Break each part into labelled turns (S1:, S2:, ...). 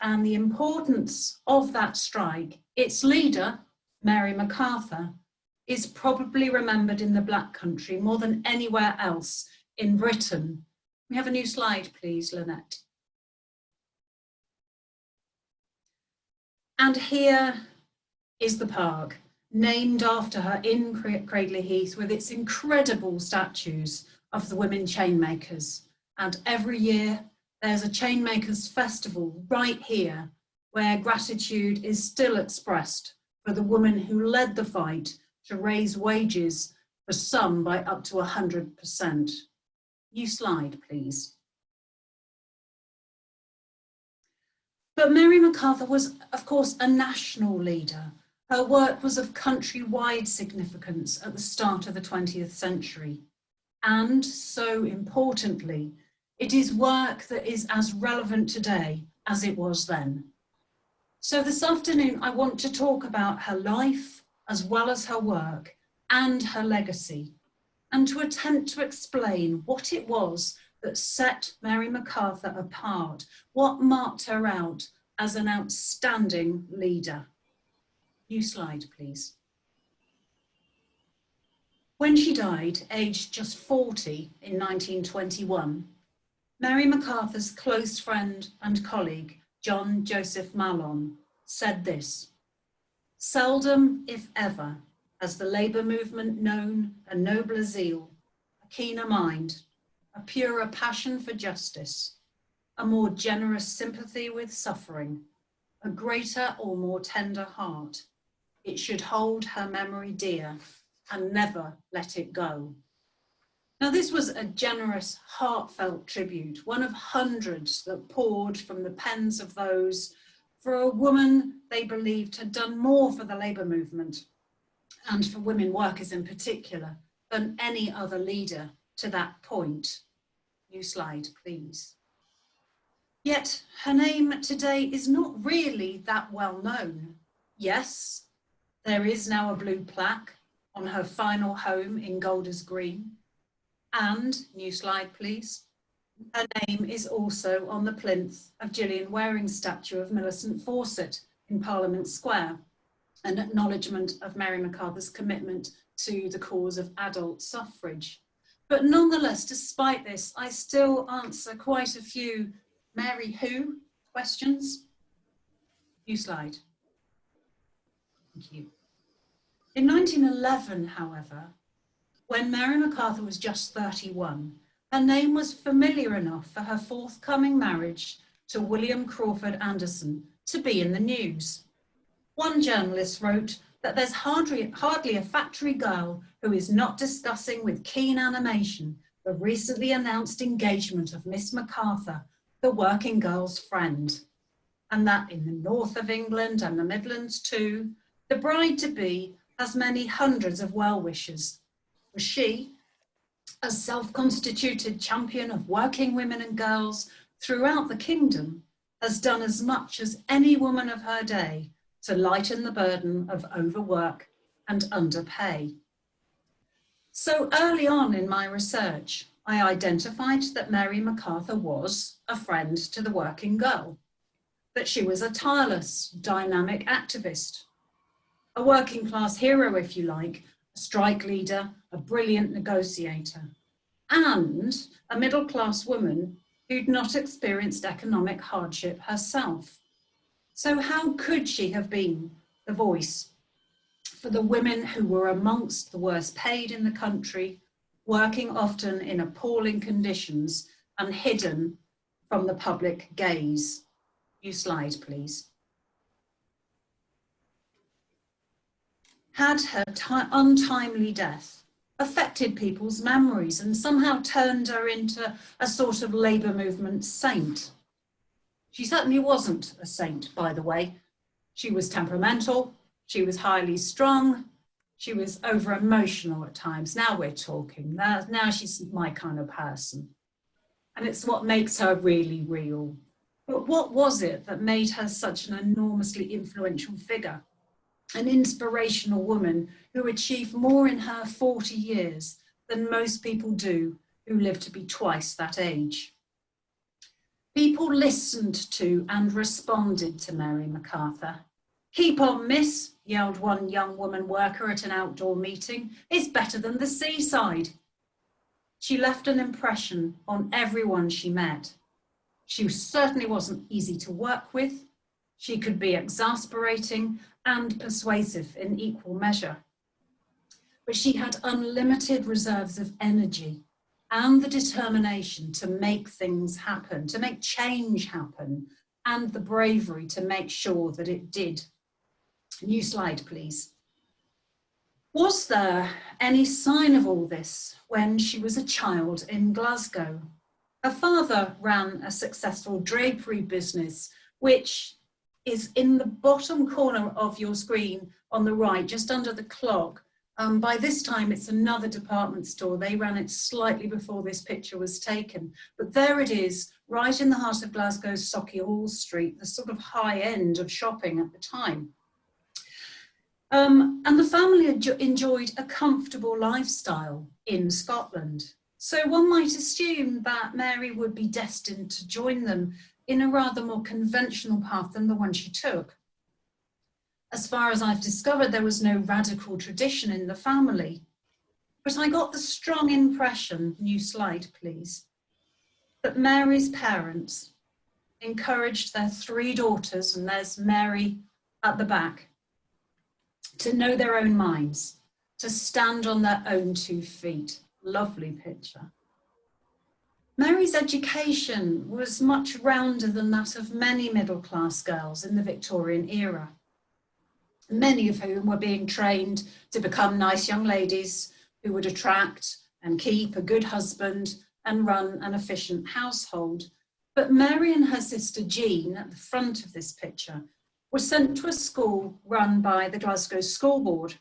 S1: and the importance of that strike, its leader, Mary Macarthur, is probably remembered in the Black Country more than anywhere else in Britain. We have a new slide, please, Lynette. And here is the park, named after her in Cradley Heath, with its incredible statues of the women chainmakers. And every year there's a chainmakers festival right here, where gratitude is still expressed for the woman who led the fight to raise wages for some by up to 100%. New slide, please. But Mary Macarthur was, of course, a national leader. Her work was of countrywide significance at the start of the 20th century. And so importantly, it is work that is as relevant today as it was then. So this afternoon, I want to talk about her life, as well as her work and her legacy, and to attempt to explain what it was that set Mary Macarthur apart, what marked her out as an outstanding leader. New slide, please. When she died, aged just 40 in 1921, Mary Macarthur's close friend and colleague, John Joseph Mallon, said this: "Seldom, if ever, has the labour movement known a nobler zeal, a keener mind, a purer passion for justice, a more generous sympathy with suffering, a greater or more tender heart. It should hold her memory dear and never let it go." Now, this was a generous, heartfelt tribute, one of hundreds that poured from the pens of those for a woman they believed had done more for the labour movement and for women workers in particular than any other leader to that point. New slide, please. Yet her name today is not really that well known. Yes, there is now a blue plaque on her final home in Golders Green. And, new slide please, her name is also on the plinth of Gillian Waring's statue of Millicent Fawcett in Parliament Square, an acknowledgement of Mary Macarthur's commitment to the cause of adult suffrage. But nonetheless, despite this, I still answer quite a few Mary who questions. New slide. Thank you. In 1911, however, when Mary Macarthur was just 31, her name was familiar enough for her forthcoming marriage to William Crawford Anderson to be in the news. One journalist wrote that there's hardly a factory girl who is not discussing with keen animation the recently announced engagement of Miss Macarthur, the working girl's friend, and that in the north of England and the Midlands too, the bride-to-be has many hundreds of well-wishers. For she, as self-constituted champion of working women and girls throughout the kingdom, has done as much as any woman of her day to lighten the burden of overwork and underpay. So early on in my research, I identified that Mary Macarthur was a friend to the working girl, that she was a tireless, dynamic activist, a working class hero, if you like, a strike leader, a brilliant negotiator, and a middle class woman who'd not experienced economic hardship herself. So how could she have been the voice for the women who were amongst the worst paid in the country, working often in appalling conditions and hidden from the public gaze? New slide, please. Had her untimely death affected people's memories and somehow turned her into a sort of labour movement saint? She certainly wasn't a saint, by the way. She was temperamental, she was highly strung, she was over-emotional at times. Now we're talking, now she's my kind of person. And it's what makes her really real. But what was it that made her such an enormously influential figure? An inspirational woman who achieved more in her 40 years than most people do who live to be twice that age. People listened to and responded to Mary Macarthur. "Keep on, miss," yelled one young woman worker at an outdoor meeting. "It's better than the seaside." She left an impression on everyone she met. She certainly wasn't easy to work with. She could be exasperating and persuasive in equal measure. But she had unlimited reserves of energy and the determination to make things happen, to make change happen, and the bravery to make sure that it did. New slide, please. Was there any sign of all this when she was a child in Glasgow? Her father ran a successful drapery business, which is in the bottom corner of your screen on the right, just under the clock. By this time, it's another department store. They ran it slightly before this picture was taken. But there it is, right in the heart of Glasgow's Sauchiehall Street, the sort of high end of shopping at the time. And the family enjoyed a comfortable lifestyle in Scotland. So one might assume that Mary would be destined to join them in a rather more conventional path than the one she took. As far as I've discovered, there was no radical tradition in the family. But I got the strong impression, new slide please, that Mary's parents encouraged their 3 daughters, and there's Mary at the back, to know their own minds, to stand on their own 2 feet. Lovely picture. Mary's education was much rounder than that of many middle-class girls in the Victorian era, many of whom were being trained to become nice young ladies who would attract and keep a good husband and run an efficient household. But Mary and her sister Jean, at the front of this picture, were sent to a school run by the Glasgow School Board.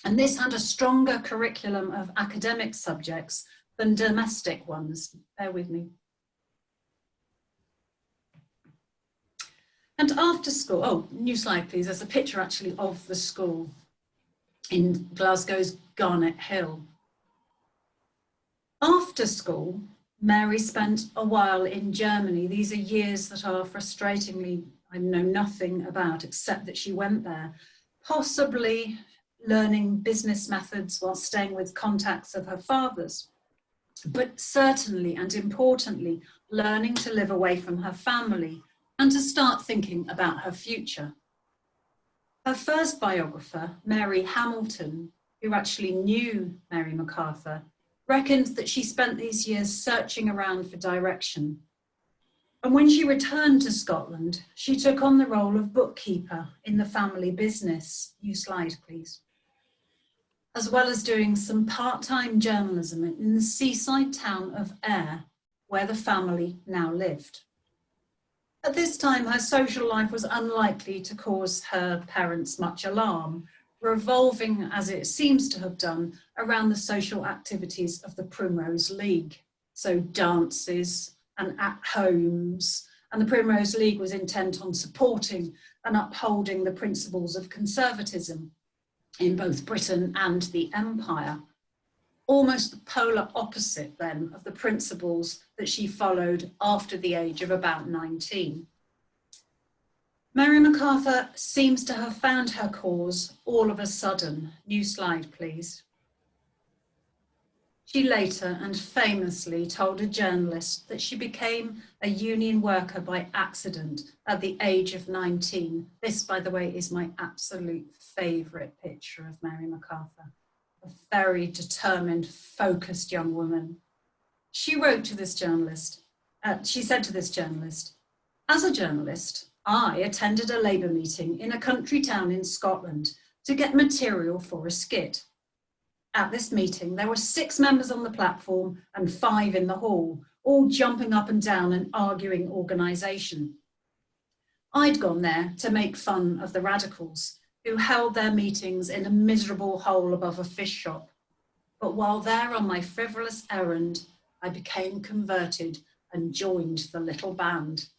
S1: And this had a stronger curriculum of academic subjects than domestic ones. Bear with me. And after school, oh, new slide please, there's a picture actually of the school in Glasgow's Garnet Hill. After school, Mary spent a while in Germany. These are years that are frustratingly, I know nothing about, except that she went there, possibly learning business methods while staying with contacts of her father's, but certainly and importantly, learning to live away from her family and to start thinking about her future. Her first biographer, Mary Hamilton, who actually knew Mary Macarthur, reckoned that she spent these years searching around for direction. And when she returned to Scotland, she took on the role of bookkeeper in the family business. New slide, please. As well as doing some part-time journalism in the seaside town of Ayr, where the family now lived. At this time, her social life was unlikely to cause her parents much alarm, revolving, as it seems to have done, around the social activities of the Primrose League. So dances and at-homes, and the Primrose League was intent on supporting and upholding the principles of conservatism in both Britain and the Empire. Almost the polar opposite then of the principles that she followed after the age of about 19. Mary Macarthur seems to have found her cause all of a sudden. New slide, please. She later and famously told a journalist that she became a union worker by accident at the age of 19. This, by the way, is my absolute favourite picture of Mary Macarthur. A very determined, focused young woman. She wrote to this journalist, she said to this journalist, "As a journalist, I attended a Labour meeting in a country town in Scotland to get material for a skit. At this meeting, there were 6 members on the platform and 5 in the hall, all jumping up and down and arguing organisation. I'd gone there to make fun of the radicals, who held their meetings in a miserable hole above a fish shop. But while there on my frivolous errand, I became converted and joined the little band."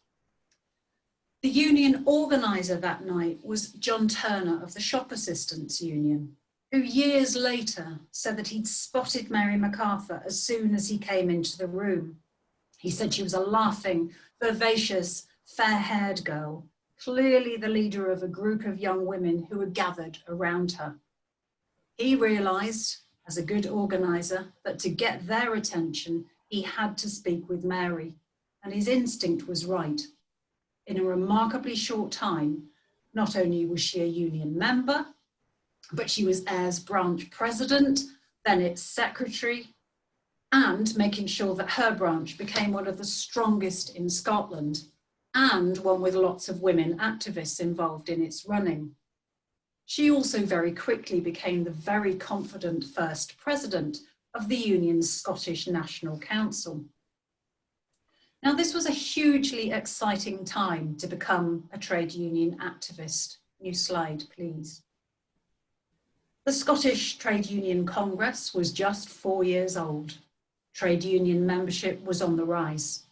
S1: The union organiser that night was John Turner of the Shop Assistants Union, who years later said that he'd spotted Mary Macarthur as soon as he came into the room. He said she was a laughing, vivacious, fair-haired girl, clearly the leader of a group of young women who were gathered around her. He realised, as a good organiser, that to get their attention, he had to speak with Mary, and his instinct was right. In a remarkably short time, not only was she a union member, but she was Ayres branch president, then its secretary, and making sure that her branch became one of the strongest in Scotland, and one with lots of women activists involved in its running. She also very quickly became the very confident first president of the Union's Scottish National Council. Now, this was a hugely exciting time to become a trade union activist. New slide, please. The Scottish Trade Union Congress was just 4 years old. Trade union membership was on the rise.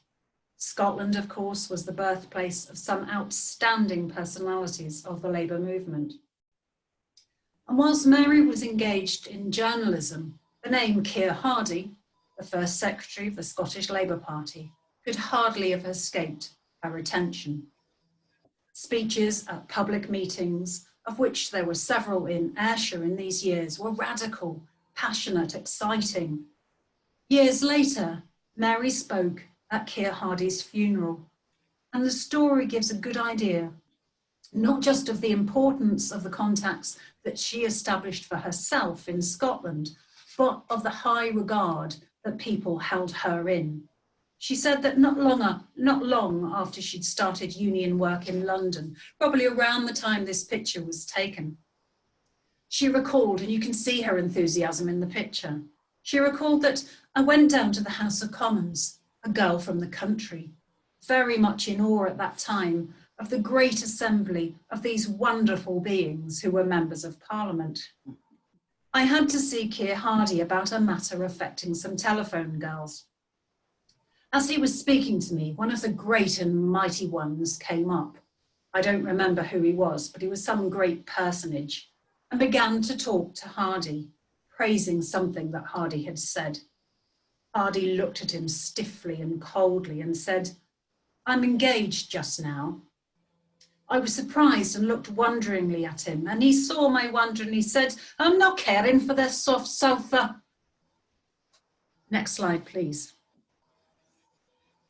S1: Scotland, of course, was the birthplace of some outstanding personalities of the labour movement. And whilst Mary was engaged in journalism, the name Keir Hardie, the first secretary of the Scottish Labour Party, could hardly have escaped her attention. Speeches at public meetings, of which there were several in Ayrshire in these years, were radical, passionate, exciting. Years later, Mary spoke at Keir Hardie's funeral, and the story gives a good idea, not just of the importance of the contacts that she established for herself in Scotland, but of the high regard that people held her in. She said that not long after she'd started union work in London, probably around the time this picture was taken, she recalled, and you can see her enthusiasm in the picture, she recalled that I went down to the House of Commons, a girl from the country, very much in awe at that time of the great assembly of these wonderful beings who were members of Parliament. I had to see Keir Hardie about a matter affecting some telephone girls. As he was speaking to me, one of the great and mighty ones came up. I don't remember who he was, but he was some great personage, and began to talk to Hardie, praising something that Hardie had said. Hardie looked at him stiffly and coldly and said, "I'm engaged just now." I was surprised and looked wonderingly at him, and he saw my wonder and he said, "I'm not caring for this soft sofa." Next slide, please.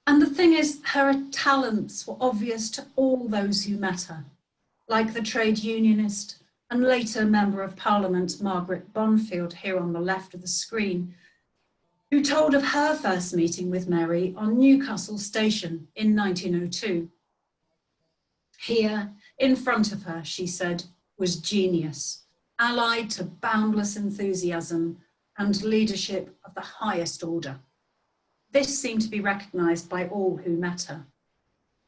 S1: And the thing is, her talents were obvious to all those who met her, like the trade unionist and later Member of Parliament Margaret Bonfield, here on the left of the screen, who told of her first meeting with Mary on Newcastle Station in 1902. Here, in front of her, she said, was genius, allied to boundless enthusiasm and leadership of the highest order. This seemed to be recognised by all who met her.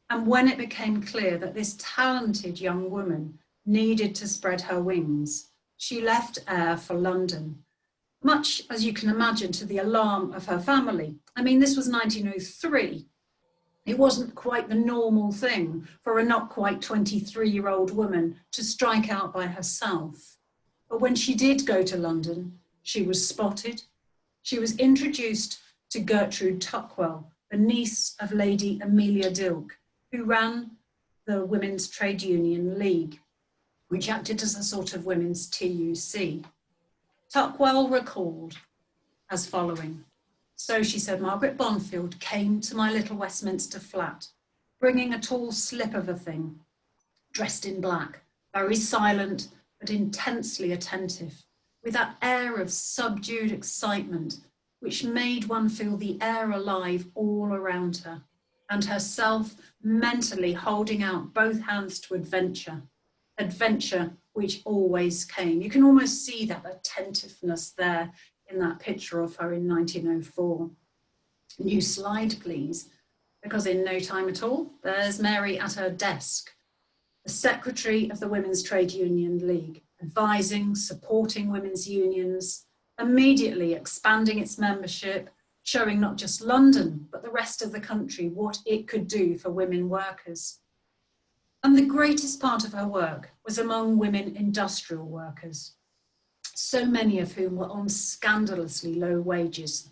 S1: And when it became clear that this talented young woman needed to spread her wings, she left Ayr for London, much as you can imagine to the alarm of her family. I mean, this was 1903. It wasn't quite the normal thing for a not quite 23-year-old woman to strike out by herself. But when she did go to London, she was spotted. She was introduced to Gertrude Tuckwell, the niece of Lady Amelia Dilke, who ran the Women's Trade Union League, which acted as a sort of women's TUC. Tuckwell recalled as following. "So," she said, "Margaret Bonfield came to my little Westminster flat, bringing a tall slip of a thing, dressed in black, very silent, but intensely attentive, with that air of subdued excitement, which made one feel the air alive all around her, and herself mentally holding out both hands to adventure which always came." You can almost see that attentiveness there in that picture of her in 1904. New slide, please, because in no time at all, there's Mary at her desk, the secretary of the Women's Trade Union League, advising, supporting women's unions, immediately expanding its membership, showing not just London, but the rest of the country what it could do for women workers. And the greatest part of her work was among women industrial workers, so many of whom were on scandalously low wages.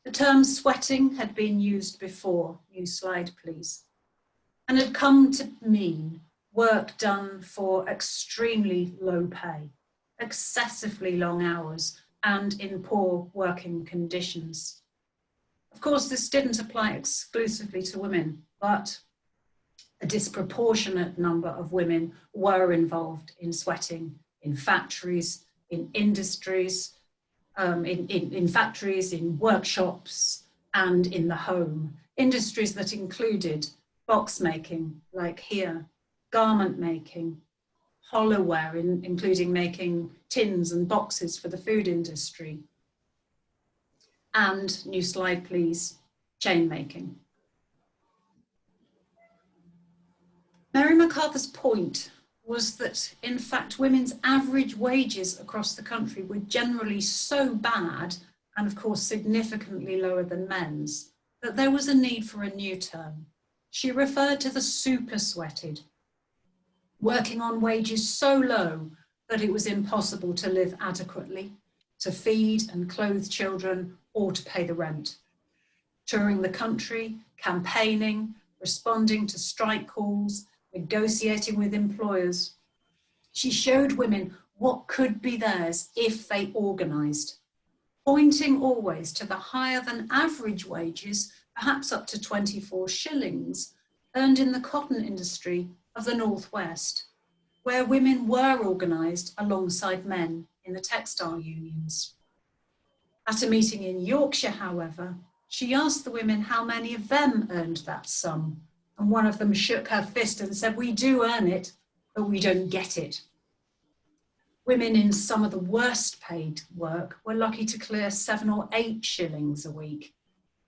S1: The term sweating had been used before, new slide please, and had come to mean work done for extremely low pay, excessively long hours, and in poor working conditions. Of course, this didn't apply exclusively to women, but a disproportionate number of women were involved in sweating in factories, in industries, in factories, in workshops, and in the home. Industries that included box making, like here, garment making, hollowware, including making tins and boxes for the food industry, and, new slide please, chain making. Mary Macarthur's point was that, in fact, women's average wages across the country were generally so bad, and of course significantly lower than men's, that there was a need for a new term. She referred to the super-sweated, working on wages so low that it was impossible to live adequately, to feed and clothe children, or to pay the rent. Touring the country, campaigning, responding to strike calls, negotiating with employers, she showed women what could be theirs if they organised, pointing always to the higher than average wages, perhaps up to 24 shillings, earned in the cotton industry of the Northwest, where women were organised alongside men in the textile unions. At a meeting in Yorkshire, however, she asked the women how many of them earned that sum, and one of them shook her fist and said, "We do earn it, but we don't get it." Women in some of the worst paid work were lucky to clear 7 or 8 shillings a week.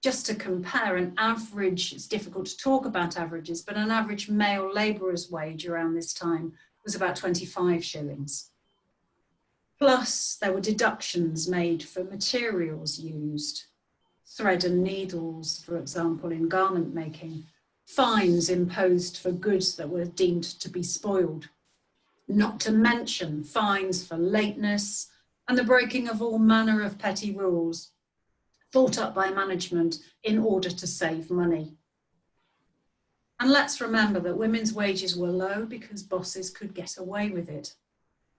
S1: Just to compare, an average, it's difficult to talk about averages, but an average male labourer's wage around this time was about 25 shillings. Plus, there were deductions made for materials used, thread and needles, for example, in garment making, fines imposed for goods that were deemed to be spoiled, not to mention fines for lateness and the breaking of all manner of petty rules thought up by management in order to save money. And let's remember that women's wages were low because bosses could get away with it.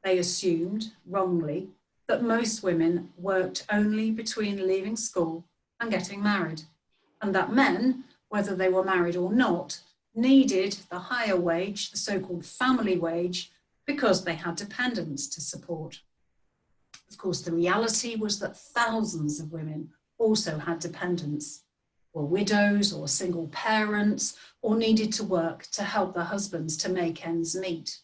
S1: They assumed, wrongly, that most women worked only between leaving school and getting married, and that men, whether they were married or not, needed the higher wage, the so-called family wage, because they had dependents to support. Of course, the reality was that thousands of women also had dependents, were widows or single parents, or needed to work to help their husbands to make ends meet.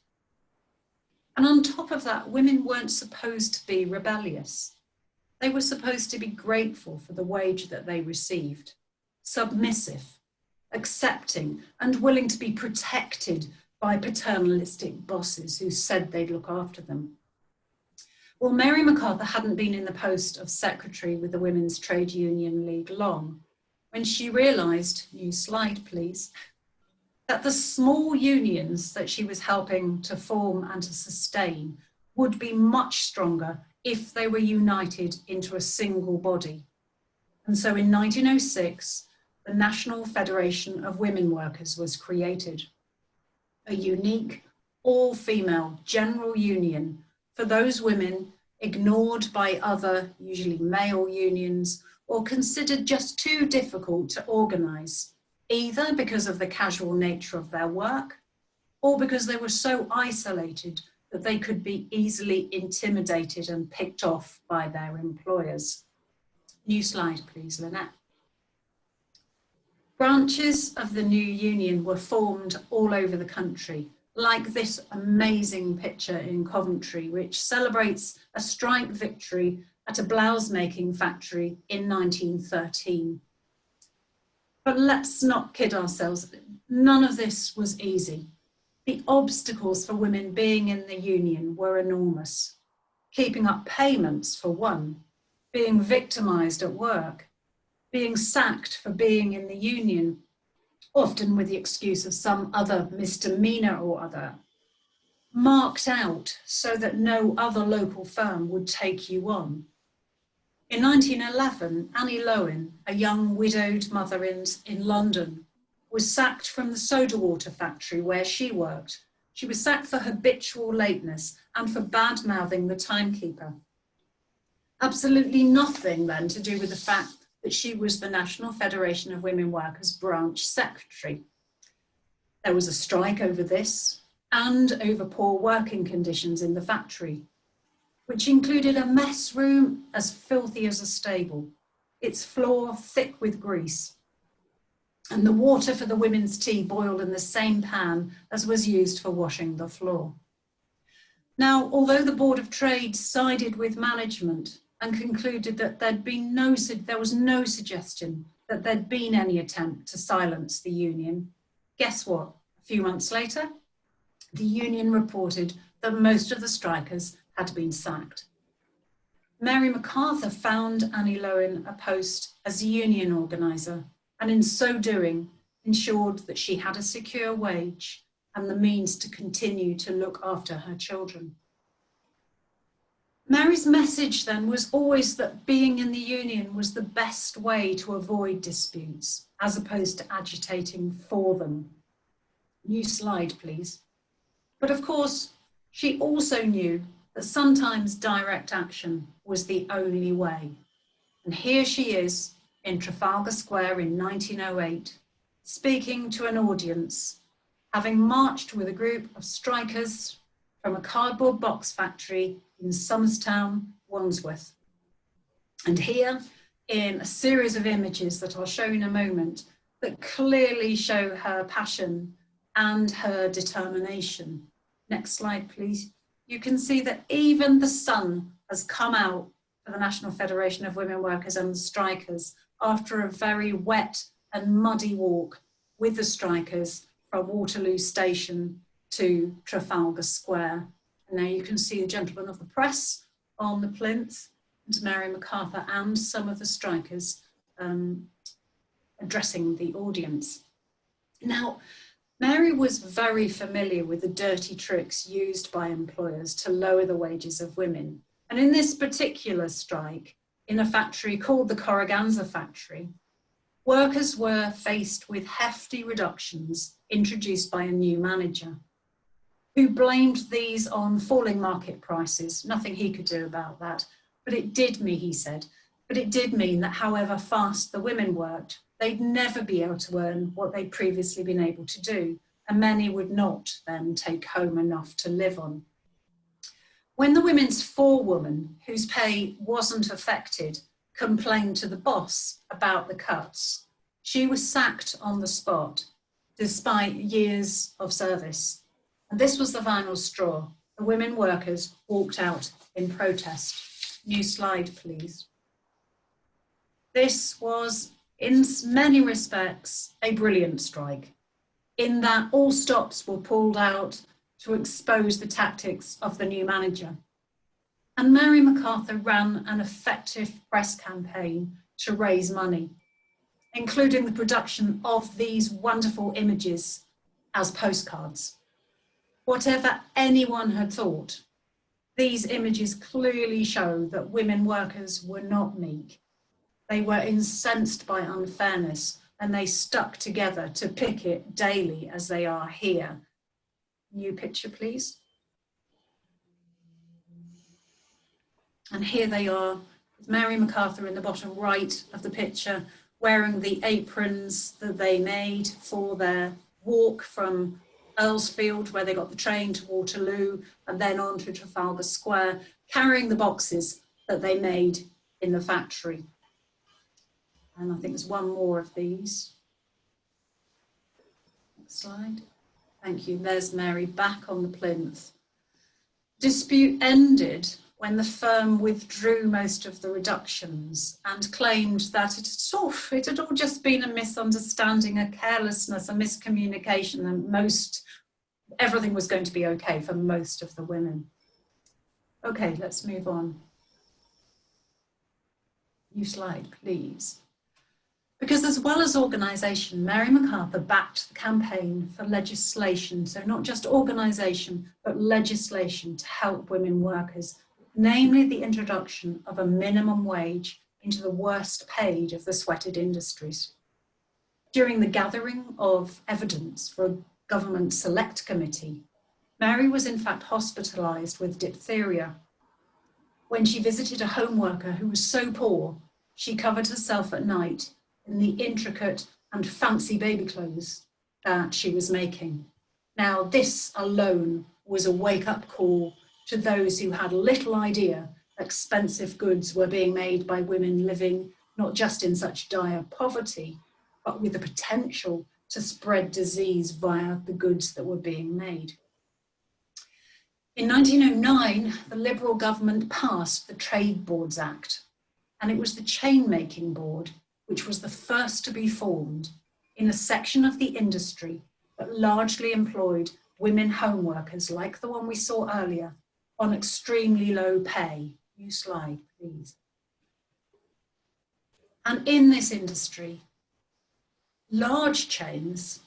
S1: And on top of that, women weren't supposed to be rebellious. They were supposed to be grateful for the wage that they received, submissive, accepting, and willing to be protected by paternalistic bosses who said they'd look after them. Well, Mary Macarthur hadn't been in the post of secretary with the Women's Trade Union League long when she realised, new slide please, that the small unions that she was helping to form and to sustain would be much stronger if they were united into a single body. And so in 1906, the National Federation of Women Workers was created, a unique, all-female general union for those women ignored by other, usually male unions, or considered just too difficult to organise, either because of the casual nature of their work, or because they were so isolated that they could be easily intimidated and picked off by their employers. New slide, please, Lynette. Branches of the new union were formed all over the country, like this amazing picture in Coventry, which celebrates a strike victory at a blouse making factory in 1913. But let's not kid ourselves, none of this was easy. The obstacles for women being in the union were enormous. Keeping up payments, for one, being victimised at work, being sacked for being in the union, often with the excuse of some other misdemeanour or other, marked out so that no other local firm would take you on. In 1911, Annie Lowen, a young widowed mother in London, was sacked from the soda water factory where she worked. She was sacked for habitual lateness and for bad-mouthing the timekeeper. Absolutely nothing then to do with the fact that she was the National Federation of Women Workers branch secretary. There was a strike over this and over poor working conditions in the factory, which included a mess room as filthy as a stable, its floor thick with grease, and the water for the women's tea boiled in the same pan as was used for washing the floor. Now, although the Board of Trade sided with management and concluded that there was no suggestion that there'd been any attempt to silence the union, guess what? A few months later, the union reported that most of the strikers had been sacked. Mary Macarthur found Annie Lowen a post as a union organiser, and in so doing, ensured that she had a secure wage and the means to continue to look after her children. Mary's message then was always that being in the union was the best way to avoid disputes, as opposed to agitating for them. New slide, please. But of course, she also knew that sometimes direct action was the only way. And here she is in Trafalgar Square in 1908, speaking to an audience, having marched with a group of strikers from a cardboard box factory in Somerstown, Wandsworth. And here, in a series of images that I'll show in a moment, that clearly show her passion and her determination. Next slide, please. You can see that even the sun has come out for the National Federation of Women Workers and the strikers after a very wet and muddy walk with the strikers from Waterloo Station to Trafalgar Square. And now you can see the gentlemen of the press on the plinth, and Mary Macarthur and some of the strikers addressing the audience. Now, Mary was very familiar with the dirty tricks used by employers to lower the wages of women. And in this particular strike, in a factory called the Corriganza factory, workers were faced with hefty reductions introduced by a new manager, who blamed these on falling market prices. Nothing he could do about that. But it did mean, he said, but it did mean that however fast the women worked, they'd never be able to earn what they'd previously been able to do, and many would not then take home enough to live on. When the women's forewoman, whose pay wasn't affected, complained to the boss about the cuts, she was sacked on the spot, despite years of service. And this was the final straw. The women workers walked out in protest. New slide, please. This was, in many respects, a brilliant strike, in that all stops were pulled out to expose the tactics of the new manager. And Mary Macarthur ran an effective press campaign to raise money, including the production of these wonderful images as postcards. Whatever anyone had thought, these images clearly show that women workers were not meek. They were incensed by unfairness, and they stuck together to picket daily as they are here. New picture, please. And here they are, with Mary Macarthur in the bottom right of the picture, wearing the aprons that they made for their walk from Earlsfield, where they got the train, to Waterloo, and then on to Trafalgar Square, carrying the boxes that they made in the factory. And I think there's one more of these. Next slide. Thank you. There's Mary back on the plinth. Dispute ended when the firm withdrew most of the reductions and claimed that it had all just been a misunderstanding, a carelessness, a miscommunication, and everything was going to be okay for most of the women. Okay, let's move on. New slide, please. Because as well as organisation, Mary Macarthur backed the campaign for legislation, so not just organisation, but legislation to help women workers, namely the introduction of a minimum wage into the worst paid of the sweated industries. During the gathering of evidence for a government select committee, Mary was in fact hospitalised with diphtheria. When she visited a home worker who was so poor, she covered herself at night in the intricate and fancy baby clothes that she was making. Now, this alone was a wake-up call to those who had little idea expensive goods were being made by women living not just in such dire poverty, but with the potential to spread disease via the goods that were being made. In 1909, the Liberal government passed the Trade Boards Act, and it was the Chain-Making Board which was the first to be formed in a section of the industry that largely employed women home workers like the one we saw earlier on extremely low pay. New slide, please. And in this industry, large chains,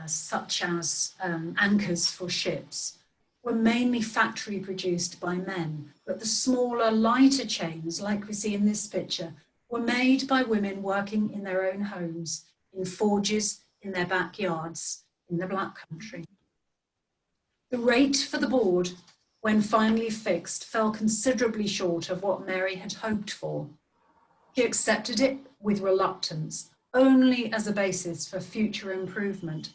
S1: such as anchors for ships, were mainly factory produced by men, but the smaller, lighter chains, like we see in this picture, were made by women working in their own homes, in forges, in their backyards, in the Black Country. The rate for the board, when finally fixed, fell considerably short of what Mary had hoped for. She accepted it with reluctance, only as a basis for future improvement,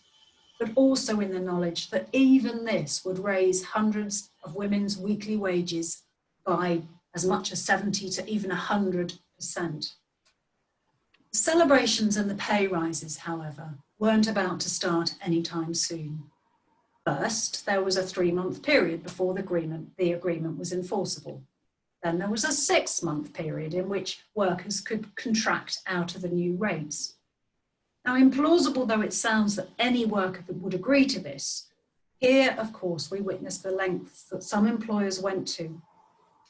S1: but also in the knowledge that even this would raise hundreds of women's weekly wages by as much as 70 to even 100%. The celebrations and the pay rises, however, weren't about to start anytime soon. First, there was a 3-month period before the agreement was enforceable. Then there was a 6-month period in which workers could contract out of the new rates. Now, implausible though it sounds that any worker would agree to this, here, of course, we witness the lengths that some employers went to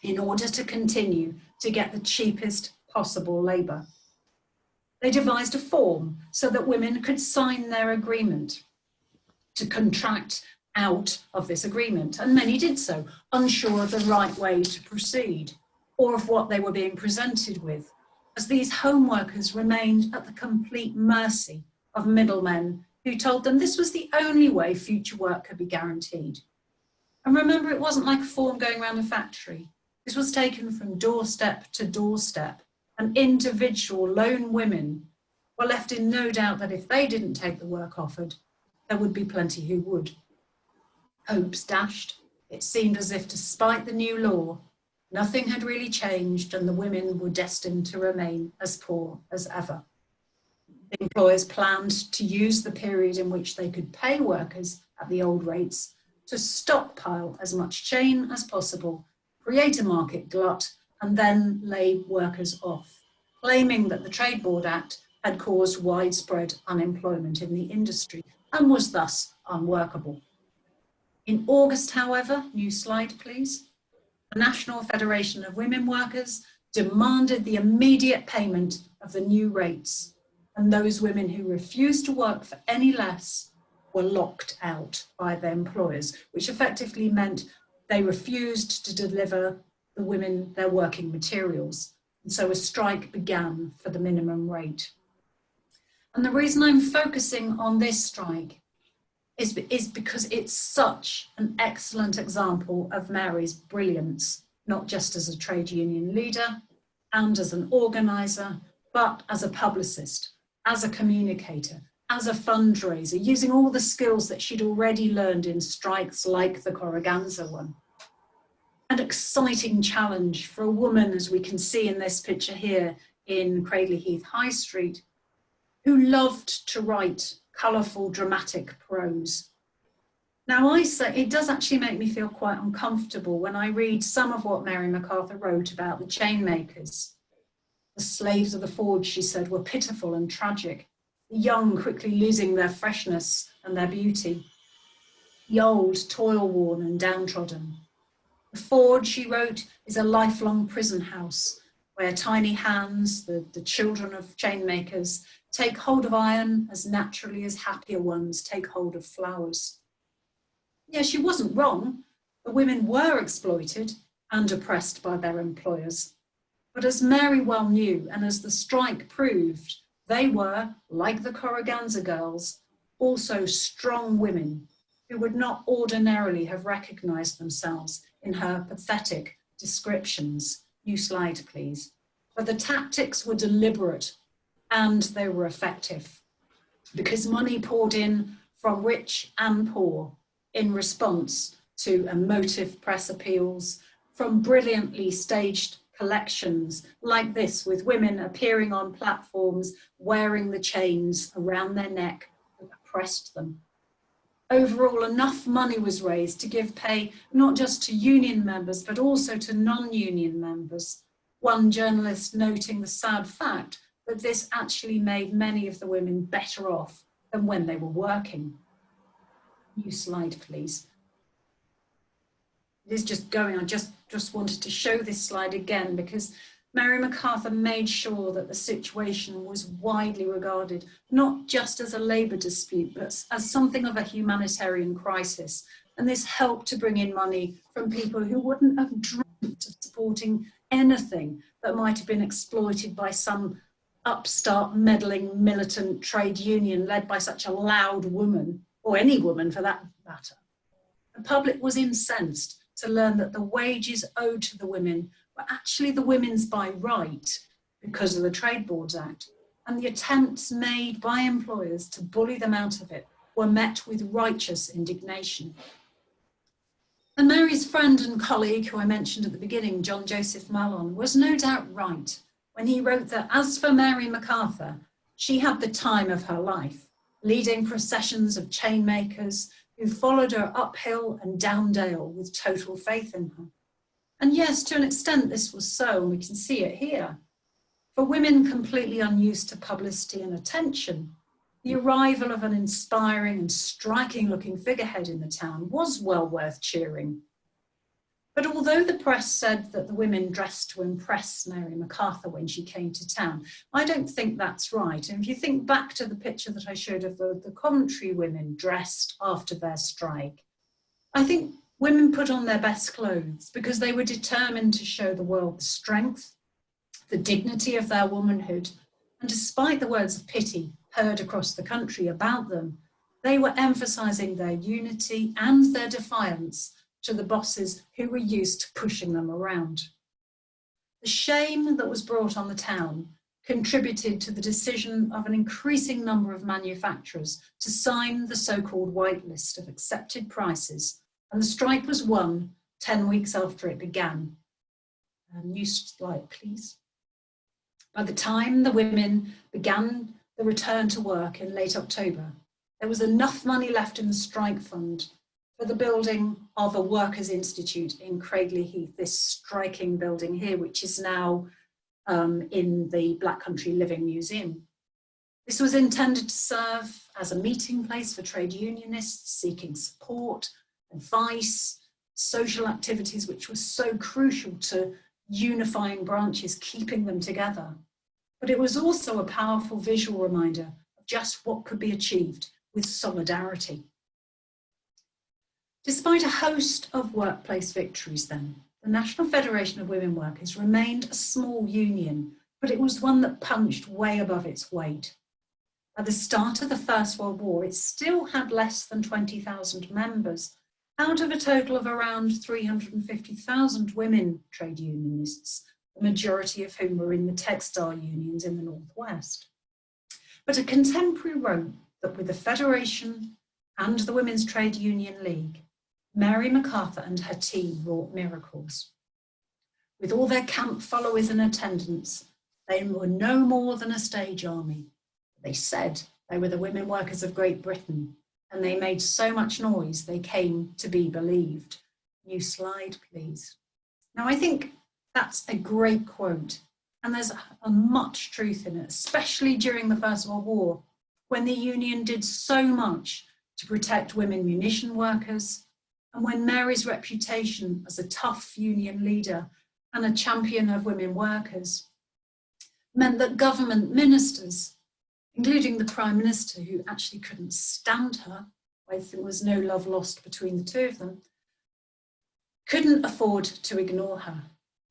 S1: in order to continue to get the cheapest possible labour. They devised a form so that women could sign their agreement to contract out of this agreement, and many did so, unsure of the right way to proceed or of what they were being presented with, as these home workers remained at the complete mercy of middlemen who told them this was the only way future work could be guaranteed. And remember, it wasn't like a form going around a factory. This was taken from doorstep to doorstep, and individual lone women were left in no doubt that if they didn't take the work offered, there would be plenty who would. Hopes dashed. It seemed as if, despite the new law, nothing had really changed and the women were destined to remain as poor as ever. The employers planned to use the period in which they could pay workers at the old rates to stockpile as much chain as possible, create a market glut, and then lay workers off, claiming that the Trade Board Act had caused widespread unemployment in the industry and was thus unworkable. In August, however, new slide please, the National Federation of Women Workers demanded the immediate payment of the new rates, and those women who refused to work for any less were locked out by their employers, which effectively meant they refused to deliver the women their working materials. And so a strike began for the minimum rate. And the reason I'm focusing on this strike is because it's such an excellent example of Mary's brilliance, not just as a trade union leader and as an organizer, but as a publicist, as a communicator, as a fundraiser, using all the skills that she'd already learned in strikes like the Corriganza one. An exciting challenge for a woman, as we can see in this picture here in Cradley Heath High Street, who loved to write colourful, dramatic prose. Now, I say it does actually make me feel quite uncomfortable when I read some of what Mary Macarthur wrote about the chain makers. The slaves of the forge, she said, were pitiful and tragic, the young quickly losing their freshness and their beauty, the old toil-worn and downtrodden. The forge, she wrote, is a lifelong prison house where tiny hands, the children of chain makers, take hold of iron as naturally as happier ones take hold of flowers. Yeah, she wasn't wrong. The women were exploited and oppressed by their employers. But as Mary well knew, and as the strike proved, they were, like the Corriganza girls, also strong women who would not ordinarily have recognised themselves in her pathetic descriptions. New slide, please. But the tactics were deliberate and they were effective because money poured in from rich and poor in response to emotive press appeals, from brilliantly staged collections like this, with women appearing on platforms wearing the chains around their neck that oppressed them. Overall, enough money was raised to give pay not just to union members, but also to non-union members. One journalist noting the sad fact that this actually made many of the women better off than when they were working. New slide, please. It is just going, I just wanted to show this slide again because Mary Macarthur made sure that the situation was widely regarded, not just as a labour dispute, but as something of a humanitarian crisis. And this helped to bring in money from people who wouldn't have dreamt of supporting anything that might have been exploited by some upstart, meddling, militant trade union led by such a loud woman, or any woman for that matter. The public was incensed to learn that the wages owed to the women were actually the women's by right because of the Trade Boards Act, and the attempts made by employers to bully them out of it were met with righteous indignation. And Mary's friend and colleague, who I mentioned at the beginning, John Joseph Mallon, was no doubt right when he wrote that as for Mary Macarthur, she had the time of her life, leading processions of chain makers who followed her uphill and down dale with total faith in her. And yes, to an extent this was so, and we can see it here. For women completely unused to publicity and attention, the arrival of an inspiring and striking looking figurehead in the town was well worth cheering. But although the press said that the women dressed to impress Mary Macarthur when she came to town, I don't think that's right. And if you think back to the picture that I showed of the Coventry women dressed after their strike, I think women put on their best clothes because they were determined to show the world the strength, the dignity of their womanhood, and despite the words of pity heard across the country about them, they were emphasising their unity and their defiance to the bosses who were used to pushing them around. The shame that was brought on the town contributed to the decision of an increasing number of manufacturers to sign the so-called white list of accepted prices, and the strike was won 10 weeks after it began. New slide, please. By the time the women began the return to work in late October, there was enough money left in the strike fund for the building of a Workers' Institute in Craiglie Heath, this striking building here, which is now in the Black Country Living Museum. This was intended to serve as a meeting place for trade unionists seeking support, advice, social activities, which was so crucial to unifying branches, keeping them together. But it was also a powerful visual reminder of just what could be achieved with solidarity. Despite a host of workplace victories then, the National Federation of Women Workers remained a small union, but it was one that punched way above its weight. At the start of the First World War, it still had less than 20,000 members, out of a total of around 350,000 women trade unionists, the majority of whom were in the textile unions in the Northwest. But a contemporary wrote that with the Federation and the Women's Trade Union League, Mary Macarthur and her team wrought miracles. With all their camp followers in attendance, they were no more than a stage army. They said they were the women workers of Great Britain, and they made so much noise they came to be believed. New slide, please. Now, I think that's a great quote, and there's a much truth in it, especially during the First World War, when the union did so much to protect women munition workers, and when Mary's reputation as a tough union leader and a champion of women workers meant that government ministers, including the Prime Minister, who actually couldn't stand her, I think there was no love lost between the two of them, couldn't afford to ignore her,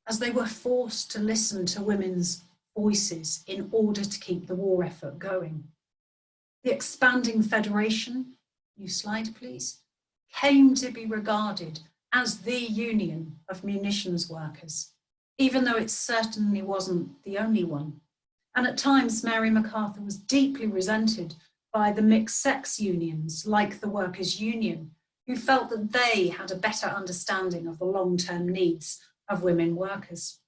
S1: as they were forced to listen to women's voices in order to keep the war effort going. The expanding federation, new slide please, came to be regarded as the union of munitions workers, even though it certainly wasn't the only one. And at times, Mary Macarthur was deeply resented by the mixed-sex unions, like the Workers' Union, who felt that they had a better understanding of the long-term needs of women workers.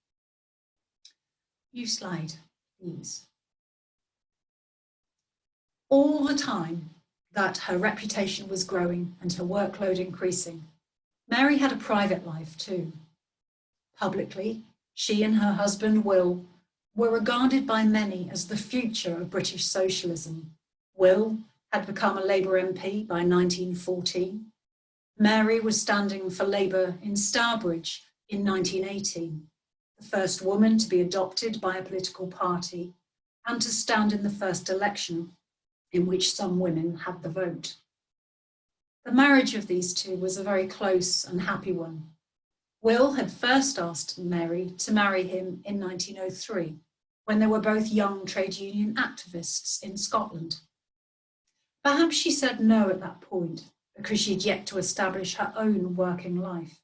S1: New slide, please. All the time that her reputation was growing and her workload increasing, Mary had a private life too. Publicly, she and her husband, Will, were regarded by many as the future of British socialism. Will had become a Labour MP by 1914. Mary was standing for Labour in Stourbridge in 1918, the first woman to be adopted by a political party and to stand in the first election in which some women had the vote. The marriage of these two was a very close and happy one. Will had first asked Mary to marry him in 1903, when they were both young trade union activists in Scotland. Perhaps she said no at that point because she'd yet to establish her own working life,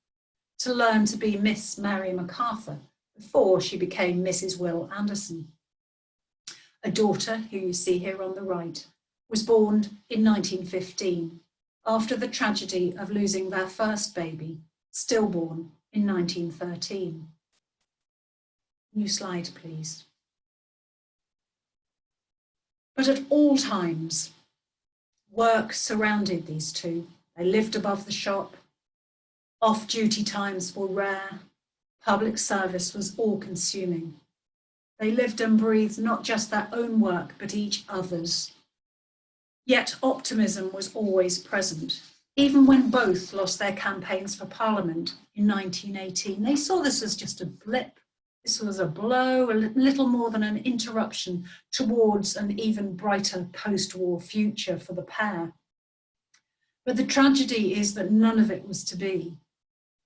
S1: to learn to be Miss Mary Macarthur before she became Mrs. Will Anderson. A daughter, who you see here on the right, was born in 1915 after the tragedy of losing their first baby, stillborn, in 1913. New slide, please. But at all times, work surrounded these two. They lived above the shop. Off-duty times were rare. Public service was all-consuming. They lived and breathed not just their own work, but each other's. Yet optimism was always present. Even when both lost their campaigns for Parliament in 1918, they saw this as just a blip. This was a blow, a little more than an interruption towards an even brighter post-war future for the pair. But the tragedy is that none of it was to be.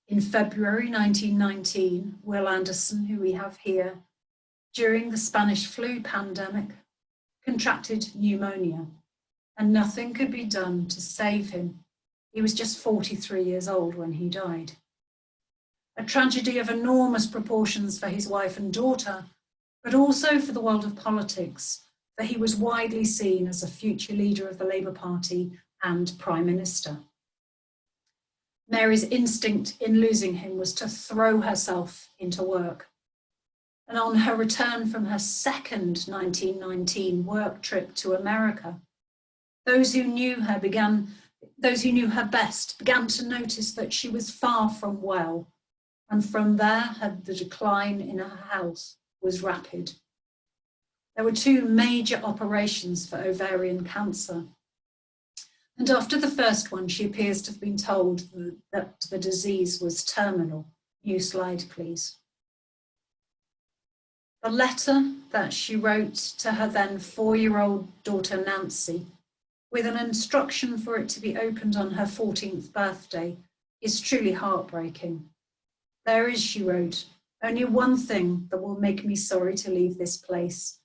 S1: In February 1919, Will Anderson, who we have here, during the Spanish flu pandemic, contracted pneumonia, and nothing could be done to save him. He was just 43 years old when he died. A tragedy of enormous proportions for his wife and daughter, but also for the world of politics, for he was widely seen as a future leader of the Labour Party and Prime Minister. Mary's instinct in losing him was to throw herself into work. And on her return from her second 1919 work trip to America, those who knew her best began to notice that she was far from well, and from there the decline in her health was rapid. There were 2 major operations for ovarian cancer, and after the first one, she appears to have been told that the disease was terminal. New slide, please. The letter that she wrote to her then 4-year-old daughter Nancy, with an instruction for it to be opened on her 14th birthday, is truly heartbreaking. There is, she wrote, only one thing that will make me sorry to leave this place,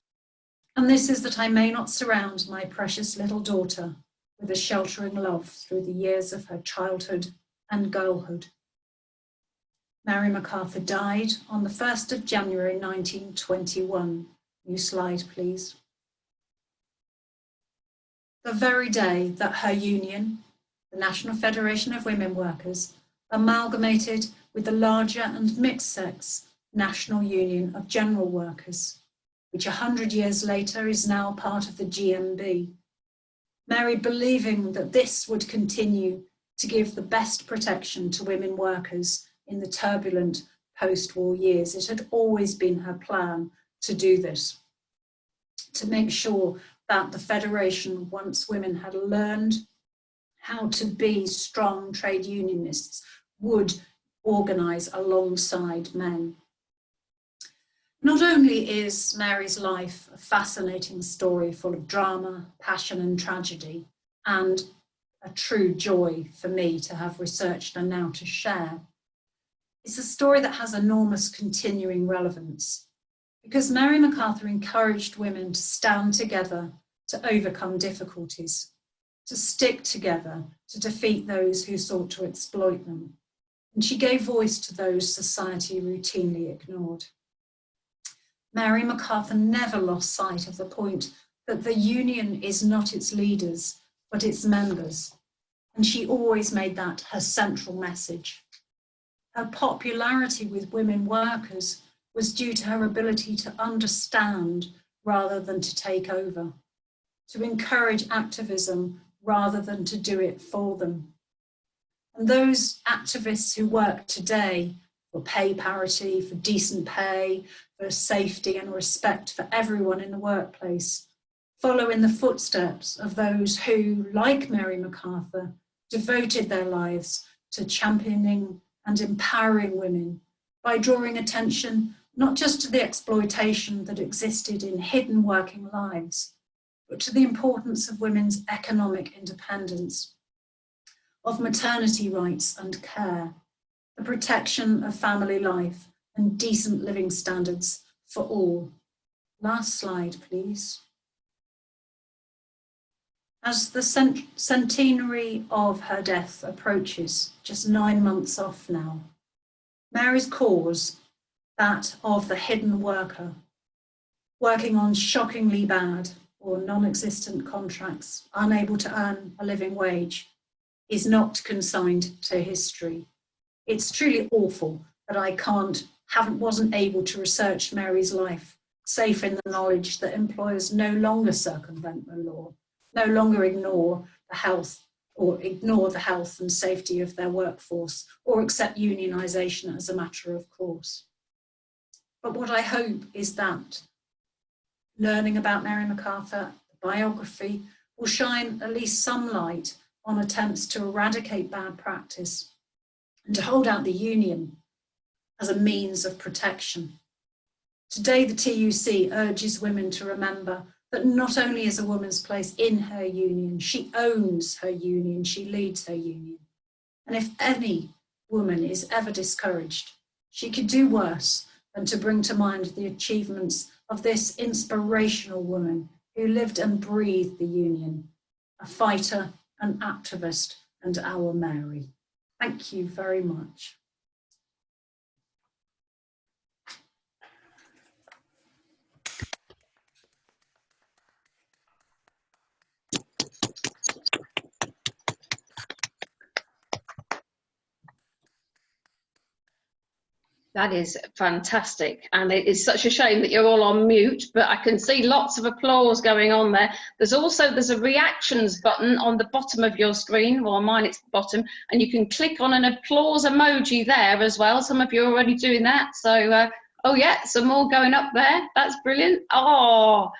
S1: and this is that I may not surround my precious little daughter with a sheltering love through the years of her childhood and girlhood. Mary Macarthur died on the 1st of January 1921. New slide, please. The very day that her union, the National Federation of Women Workers, amalgamated with the larger and mixed-sex National Union of General Workers, which 100 years later is now part of the GMB. Mary, believing that this would continue to give the best protection to women workers in the turbulent post-war years. It had always been her plan to do this, to make sure that the Federation, once women had learned how to be strong trade unionists, would organise alongside men. Not only is Mary's life a fascinating story full of drama, passion and tragedy, and a true joy for me to have researched and now to share, It's a story that has enormous continuing relevance because Mary Macarthur encouraged women to stand together to overcome difficulties, to stick together to defeat those who sought to exploit them. And she gave voice to those society routinely ignored. Mary Macarthur never lost sight of the point that the union is not its leaders, but its members. And she always made that her central message. Her popularity with women workers was due to her ability to understand rather than to take over, to encourage activism rather than to do it for them. And those activists who work today for pay parity, for decent pay, for safety and respect for everyone in the workplace, follow in the footsteps of those who, like Mary Macarthur, devoted their lives to championing and empowering women by drawing attention not just to the exploitation that existed in hidden working lives, but to the importance of women's economic independence, of maternity rights and care, the protection of family life and decent living standards for all. Last slide, please. As the centenary of her death approaches, just 9 months off now, Mary's cause, that of the hidden worker, working on shockingly bad or non-existent contracts, unable to earn a living wage, is not consigned to history. It's truly awful that I wasn't able to research Mary's life, safe in the knowledge that employers no longer circumvent the law, no longer ignore the health and safety of their workforce, or accept unionisation as a matter of course. But what I hope is that learning about Mary Macarthur, the biography, will shine at least some light on attempts to eradicate bad practice and to hold out the union as a means of protection. Today, the TUC urges women to remember that not only is a woman's place in her union, she owns her union, she leads her union. And if any woman is ever discouraged, she could do worse than to bring to mind the achievements of this inspirational woman who lived and breathed the union, a fighter, an activist, and our Mary. Thank you very much.
S2: That is fantastic, and it is such a shame that you're all on mute, but I can see lots of applause going on there. There's a reactions button on the bottom of your screen, well on mine it's the bottom, and you can click on an applause emoji there as well. Some of you are already doing that, so oh yeah, some more going up there. That's brilliant. Oh,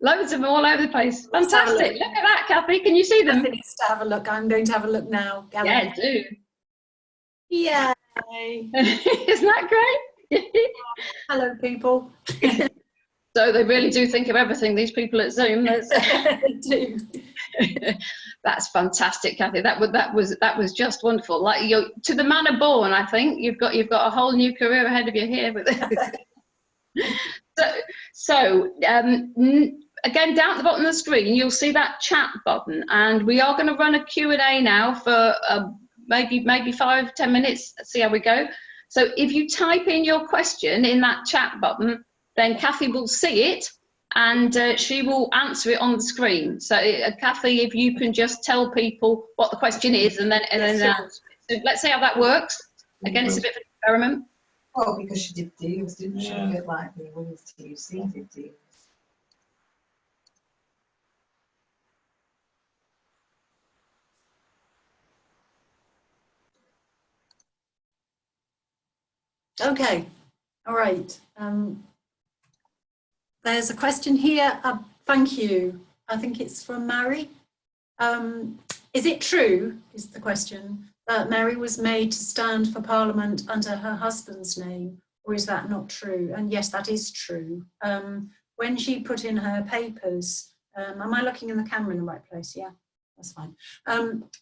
S2: loads of them all over the place. Fantastic. Look at that, Cathy, can you see them?
S1: Cathy needs to have a look. I'm going to have a look now. Gavin.
S2: Yeah, do.
S1: Yeah.
S2: Isn't that great?
S1: Hello, people.
S2: So they really do think of everything, these people at Zoom.
S1: They do.
S2: That's fantastic, Cathy. That was just wonderful. Like you're to the manner born. I think you've got a whole new career ahead of you here. So again, down at the bottom of the screen, you'll see that chat button, and we are going to run a Q&A now for maybe 5-10 minutes, see how we go. So if you type in your question in that chat button, then Cathy will see it and she will answer it on the screen. So Cathy, if you can just tell people what the question is and then
S1: sure.
S2: So let's see how that works. Again, it's a bit of an experiment.
S3: Well, because she did deals, didn't she? A bit like the women's TUC did deals.
S1: Okay, all right. There's a question here. Thank you. I think it's from Mary. Is it true, is the question, that Mary was made to stand for Parliament under her husband's name, or is that not true? And yes, that is true. When she put in her papers, am I looking in the camera in the right place? Yeah. that's fine.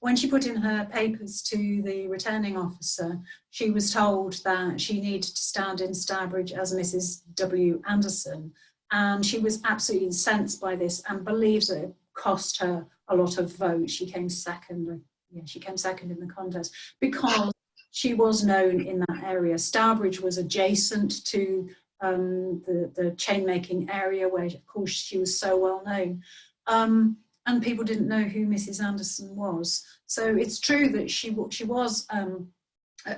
S1: When she put in her papers to the returning officer, she was told that she needed to stand in Stourbridge as Mrs. W. Anderson, and she was absolutely incensed by this and believes that it cost her a lot of votes. She came second. Yeah, she came second in the contest because she was known in that area. Stourbridge was adjacent to the chain making area where, of course, she was so well known. And people didn't know who Mrs. Anderson was. So it's true that she was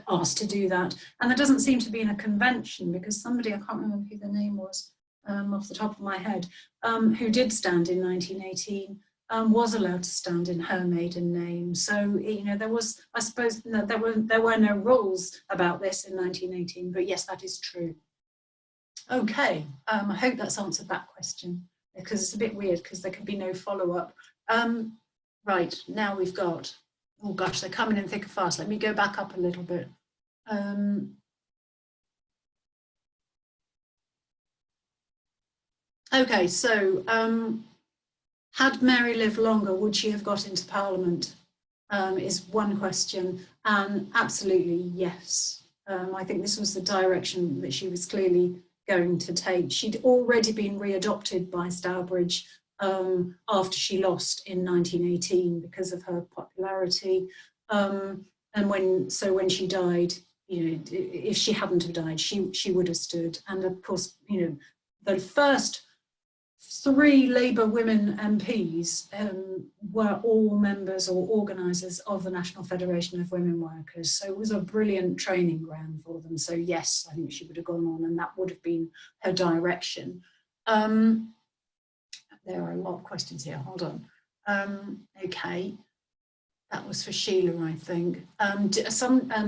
S1: asked to do that. And there doesn't seem to be in a convention, because somebody, I can't remember who the name was off the top of my head, who did stand in 1918, was allowed to stand in her maiden name. So, you know, there was, I suppose, no, there were no rules about this in 1918, but yes, that is true. Okay, I hope that's answered that question, because it's a bit weird because there could be no follow-up. Right, now we've got, oh gosh, they're coming in thick and fast. Let me go back up a little bit. Okay, so had Mary lived longer, would she have got into Parliament? Is one question, and absolutely yes. I think this was the direction that she was clearly going to take. She'd already been readopted by Stourbridge after she lost in 1918 because of her popularity. And when she died, you know, if she hadn't have died, she would have stood. And of course, you know, the first 3 Labour women MPs were all members or organisers of the National Federation of Women Workers. So it was a brilliant training ground for them. So yes, I think she would have gone on, and that would have been her direction. There are a lot of questions here, hold on. Okay, that was for Sheila, I think.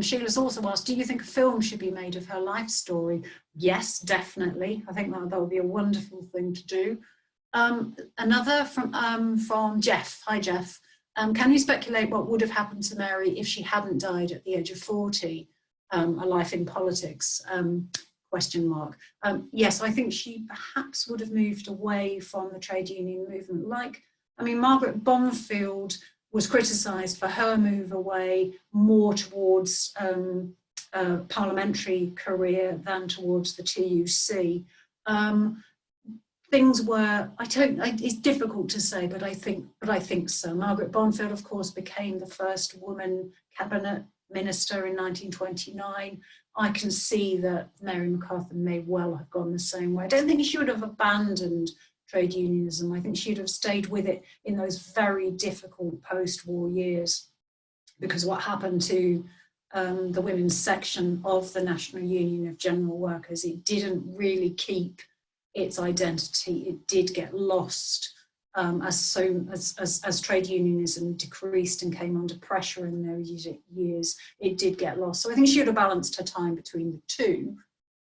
S1: Sheila's also asked, do you think a film should be made of her life story? Yes, definitely. I think that would be a wonderful thing to do. Another from Jeff. Hi, Jeff. Can you speculate what would have happened to Mary if she hadn't died at the age of 40? A life in politics? Question mark. Yes, I think she perhaps would have moved away from the trade union movement. Like, I mean, Margaret Bonfield was criticised for her move away more towards a parliamentary career than towards the TUC. Things were, it's difficult to say, but I think so. Margaret Bonfield, of course, became the first woman cabinet minister in 1929. I can see that Mary Macarthur may well have gone the same way. I don't think she would have abandoned trade unionism. I think she'd have stayed with it in those very difficult post-war years, because what happened to the women's section of the National Union of General Workers, it didn't really keep its identity. It did get lost as trade unionism decreased and came under pressure in those years. It did get lost. So I think she would have balanced her time between the two.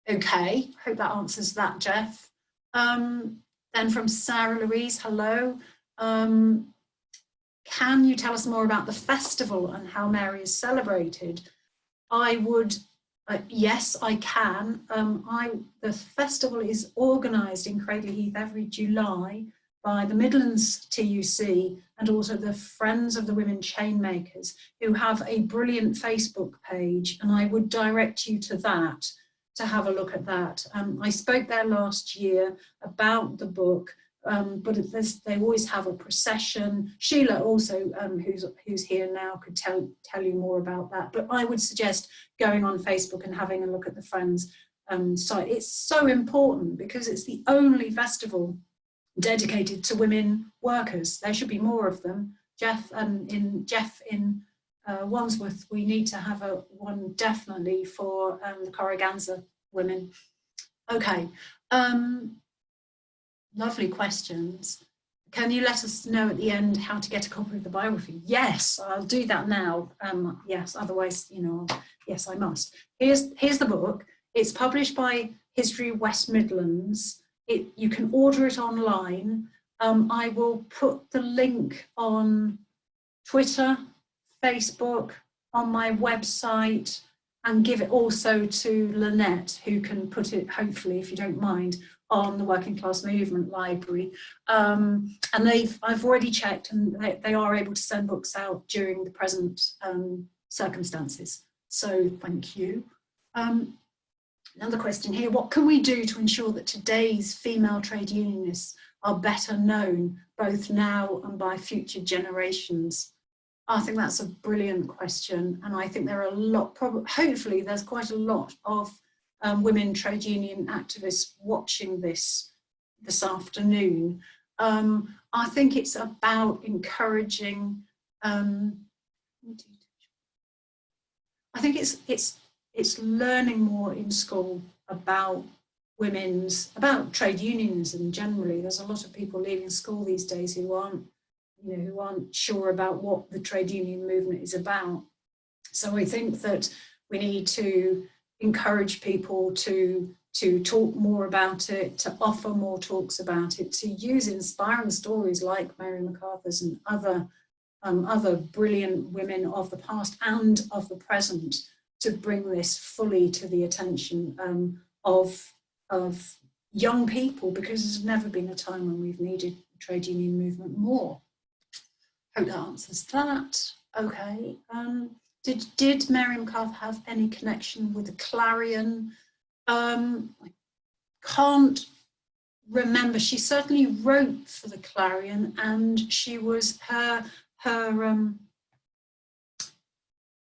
S1: Okay, hope that answers that, Jeff. Then from Sarah Louise, hello. Can you tell us more about the festival and how Mary is celebrated? I would, yes, I can. The festival is organised in Cradley Heath every July by the Midlands TUC and also the Friends of the Women Chainmakers, who have a brilliant Facebook page, and I would direct you to that, to have a look at that. I spoke there last year about the book, but they always have a procession. Sheila also, who's here now, could tell you more about that. But I would suggest going on Facebook and having a look at the Friends site. It's so important because it's the only festival dedicated to women workers. There should be more of them. Jeff in Wandsworth, we need to have one definitely for the Corriganza women. Okay, lovely questions. Can you let us know at the end how to get a copy of the biography? Yes, I'll do that now. Yes, otherwise, you know, yes, I must. Here's the book. It's published by History West Midlands. You can order it online. I will put the link on Twitter, Facebook, on my website. and give it also to Lynette, who can put it, hopefully, if you don't mind, on the Working Class Movement Library. And I've already checked, and they are able to send books out during the present circumstances. So thank you. Another question here, what can we do to ensure that today's female trade unionists are better known, both now and by future generations? I think that's a brilliant question, and I think there are a lot, hopefully there's quite a lot of women trade union activists watching this afternoon. I think it's about encouraging, I think it's learning more in school about about trade unionism generally. There's a lot of people leaving school these days who aren't sure about what the trade union movement is about. So I think that we need to encourage people to talk more about it, to offer more talks about it, to use inspiring stories like Mary Macarthur's and other brilliant women of the past and of the present to bring this fully to the attention of young people, because there's never been a time when we've needed the trade union movement more. Hope that answers that. Okay. Did Mary Macarthur have any connection with the Clarion? I can't remember. She certainly wrote for the Clarion, and she was her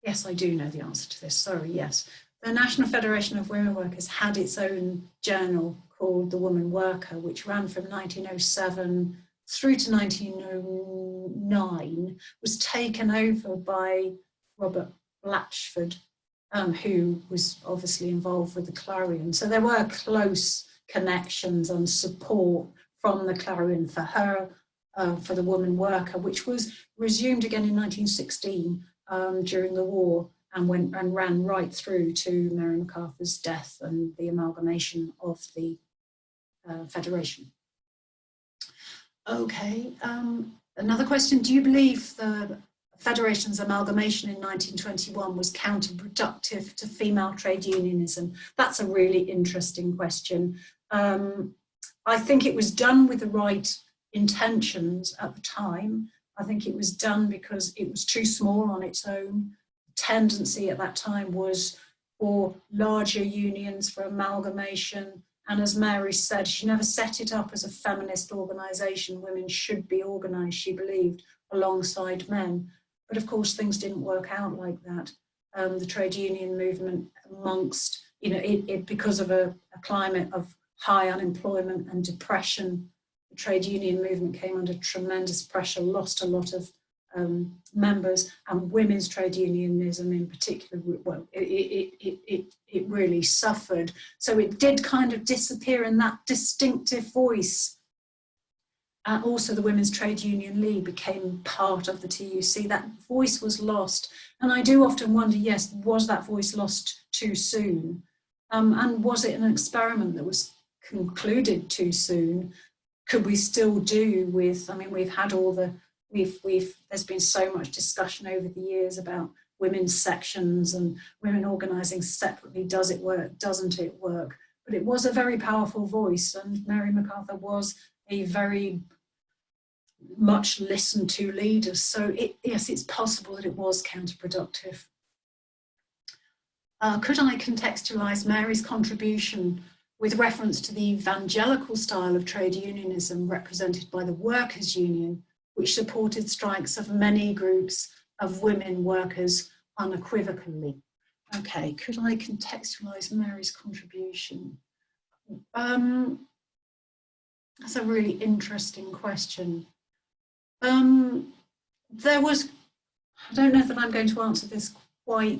S1: yes, I do know the answer to this, sorry, yes. The National Federation of Women Workers had its own journal called The Woman Worker, which ran from 1907 through to 1909, was taken over by Robert Blatchford, who was obviously involved with the Clarion. So there were close connections and support from the Clarion for her, for the Woman Worker, which was resumed again in 1916 during the war, and ran right through to Mary Macarthur's death and the amalgamation of the Federation. Okay, another question. Do you believe the Federation's amalgamation in 1921 was counterproductive to female trade unionism? That's a really interesting question. I think it was done with the right intentions at the time. I think it was done because it was too small on its own. The tendency at that time was for larger unions, for amalgamation. And as Mary said, she never set it up as a feminist organisation. Women should be organised, she believed, alongside men. But of course, things didn't work out like that. The trade union movement amongst, because of a climate of high unemployment and depression, the trade union movement came under tremendous pressure, lost a lot of members, and women's trade unionism in particular, well, it really suffered. So it did kind of disappear in that distinctive voice. Also, the Women's Trade Union League became part of the TUC. That voice was lost. And I do often wonder, yes, was that voice lost too soon? And was it an experiment that was concluded too soon? Could we still do with, I mean, we've had all the, there's been so much discussion over the years about women's sections and women organising separately. Does it work? Doesn't it work? But it was a very powerful voice, and Mary Macarthur was a very much listened to leader. So yes, it's possible that it was counterproductive. Could I contextualise Mary's contribution with reference to the evangelical style of trade unionism represented by the Workers' Union, which supported strikes of many groups of women workers unequivocally? Okay, could I contextualise Mary's contribution? That's a really interesting question. There was, I don't know that I'm going to answer this quite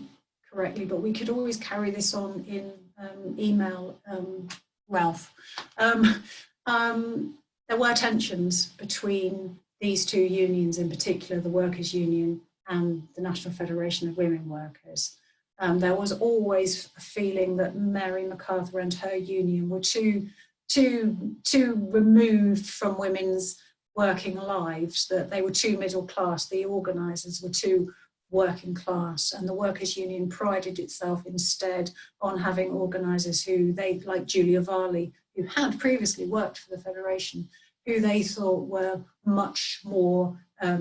S1: correctly, but we could always carry this on in email, Ralph. There were tensions between these two unions, in particular the Workers' Union and the National Federation of Women Workers. There was always a feeling that Mary Macarthur and her union were too removed from women's working lives, that they were too middle class. The organisers were too working class, and the Workers' Union prided itself instead on having organisers who they, like Julia Varley, who had previously worked for the Federation, who they thought were much more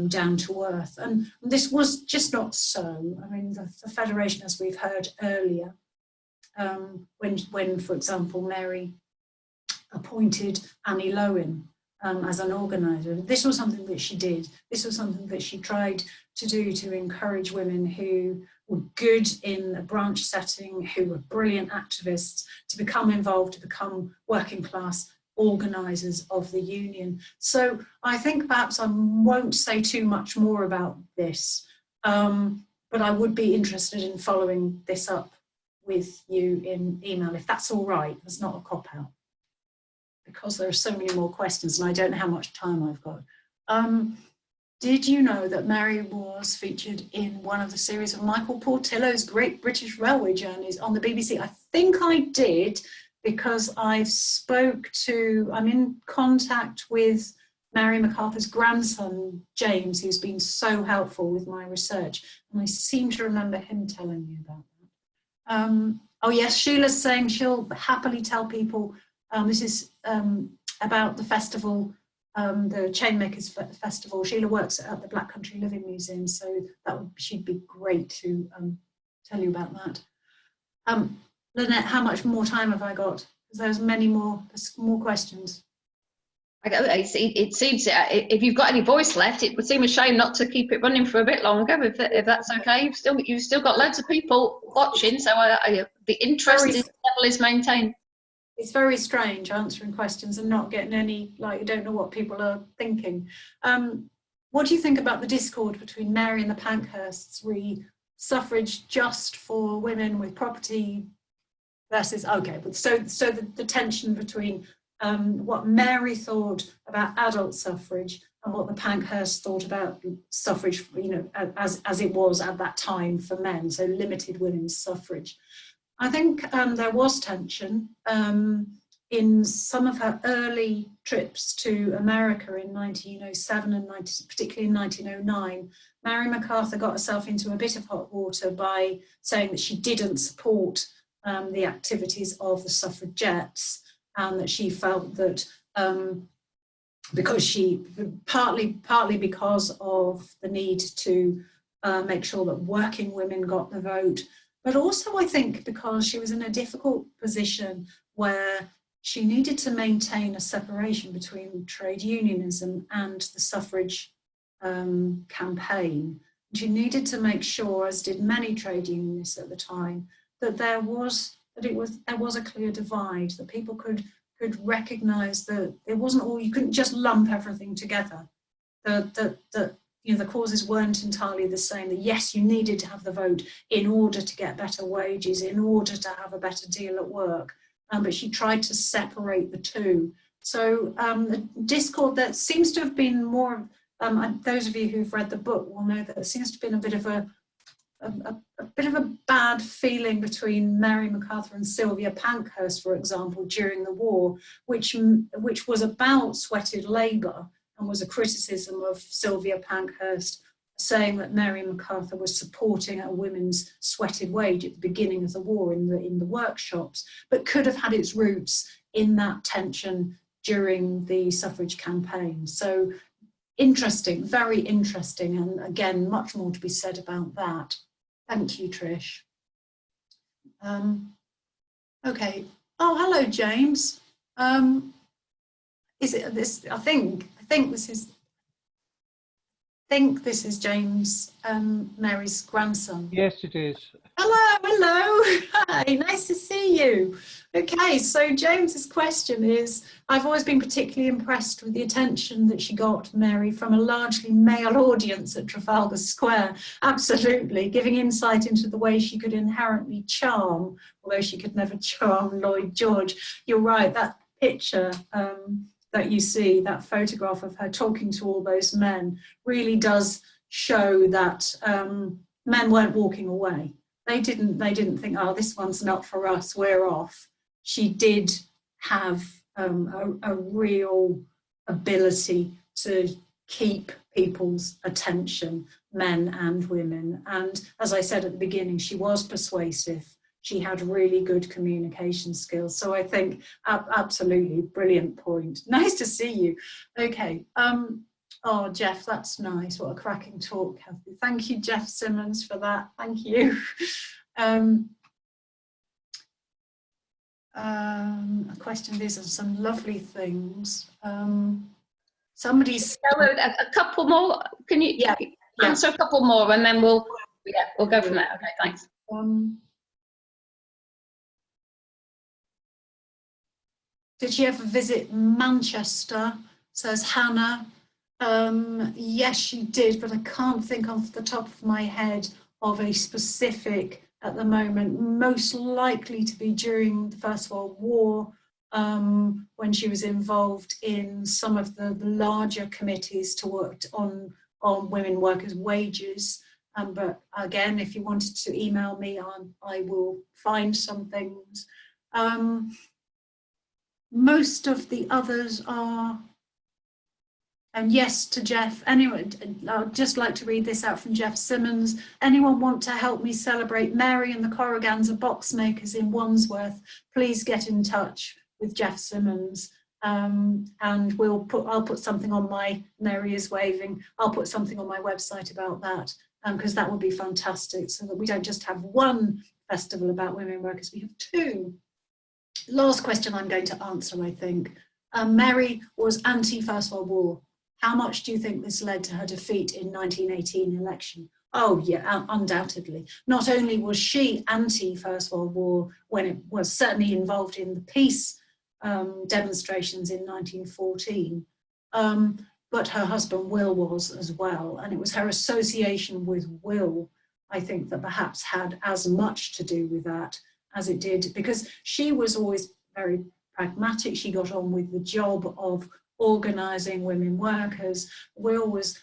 S1: down to earth. And this was just not so. I mean, the Federation, as we've heard earlier, when, for example, Mary appointed Annie Lowen as an organiser, this was something that she did. This was something that she tried to do to encourage women who were good in a branch setting, who were brilliant activists, to become involved, to become working class organisers of the union. So I think perhaps I won't say too much more about this, but I would be interested in following this up with you in email, if that's all right. It's not a cop-out, because there are so many more questions and I don't know how much time I've got. Did you know that Mary was featured in one of the series of Michael Portillo's Great British Railway Journeys on the BBC? I think I did, because I'm in contact with Mary Macarthur's grandson, James, who's been so helpful with my research. And I seem to remember him telling me about that. Oh yes, Sheila's saying she'll happily tell people. This is about the festival, the Chainmakers Festival. Sheila works at the Black Country Living Museum, so she'd be great to tell you about that. Lynette, how much more time have I got? Because there's more questions.
S2: It seems, if you've got any voice left, it would seem a shame not to keep it running for a bit longer, if that's okay. You've still got loads of people watching, so the interest level is maintained.
S1: It's very strange answering questions and not getting any, you don't know what people are thinking. What do you think about the discord between Mary and the Pankhursts, suffrage just for women with property versus, okay, but so the tension between what Mary thought about adult suffrage and what the Pankhursts thought about suffrage, as it was at that time for men, so limited women's suffrage. I think there was tension in some of her early trips to America in 1907 and particularly in 1909. Mary Macarthur got herself into a bit of hot water by saying that she didn't support the activities of the suffragettes, and that she felt that because she, partly because of the need to make sure that working women got the vote, but also I think because she was in a difficult position where she needed to maintain a separation between trade unionism and the suffrage campaign. She needed to make sure, as did many trade unionists at the time, that there was a clear divide, that people could recognise that it wasn't all, you couldn't just lump everything together, that the causes weren't entirely the same, that yes, you needed to have the vote in order to get better wages, in order to have a better deal at work, but she tried to separate the two. So the discord that seems to have been more, those of you who've read the book will know that there seems to have been a bit of a bad feeling between Mary Macarthur and Sylvia Pankhurst, for example, during the war, which was about sweated labour and was a criticism of Sylvia Pankhurst, saying that Mary Macarthur was supporting a women's sweated wage at the beginning of the war in the workshops, but could have had its roots in that tension during the suffrage campaign. So interesting, very interesting, and again, much more to be said about that. Thank you, Trish. Okay. Oh, hello, James. Is it this? I think this is James, Mary's grandson.
S4: Yes, it is.
S1: Hello. Hi, nice to see you. Okay, so James's question is, I've always been particularly impressed with the attention that she got, Mary, from a largely male audience at Trafalgar Square. Absolutely, giving insight into the way she could inherently charm, although she could never charm Lloyd George. You're right, that picture that you see, that photograph of her talking to all those men, really does show that men weren't walking away. They didn't think, oh, this one's not for us, we're off. She did have a real ability to keep people's attention, men and women. And as I said at the beginning, she was persuasive. She had really good communication skills. So I think absolutely brilliant point. Nice to see you. Okay. Oh, Jeff, that's nice. What a cracking talk, Cathy. Thank you, Jeff Simmons, for that. Thank you. A question, these are some lovely things. Somebody's...
S2: A couple more. Can you answer a couple more, and then we'll go from there. Okay, thanks.
S1: Did she ever visit Manchester? Says Hannah. Yes, she did, but I can't think off the top of my head of a specific at the moment. Most likely to be during the First World War, when she was involved in some of the larger committees to work on women workers' wages. But again, if you wanted to email me, I will find some things. Most of the others are, and yes to Jeff. Anyway, I'd just like to read this out from Jeff Simmons. Anyone want to help me celebrate Mary and the Corriganza box makers in Wandsworth? Please get in touch with Jeff Simmons. And I'll put something on my, Mary is waving, I'll put something on my website about that, because that would be fantastic, so that we don't just have one festival about women workers, we have two. Last question I'm going to answer, I think. Mary was anti-First World War. How much do you think this led to her defeat in 1918 election? Oh yeah, undoubtedly. Not only was she anti-First World War when it was certainly involved in the peace demonstrations in 1914, but her husband Will was as well. And it was her association with Will, I think, that perhaps had as much to do with that as it did, because she was always very pragmatic. She got on with the job of organising women workers. Will was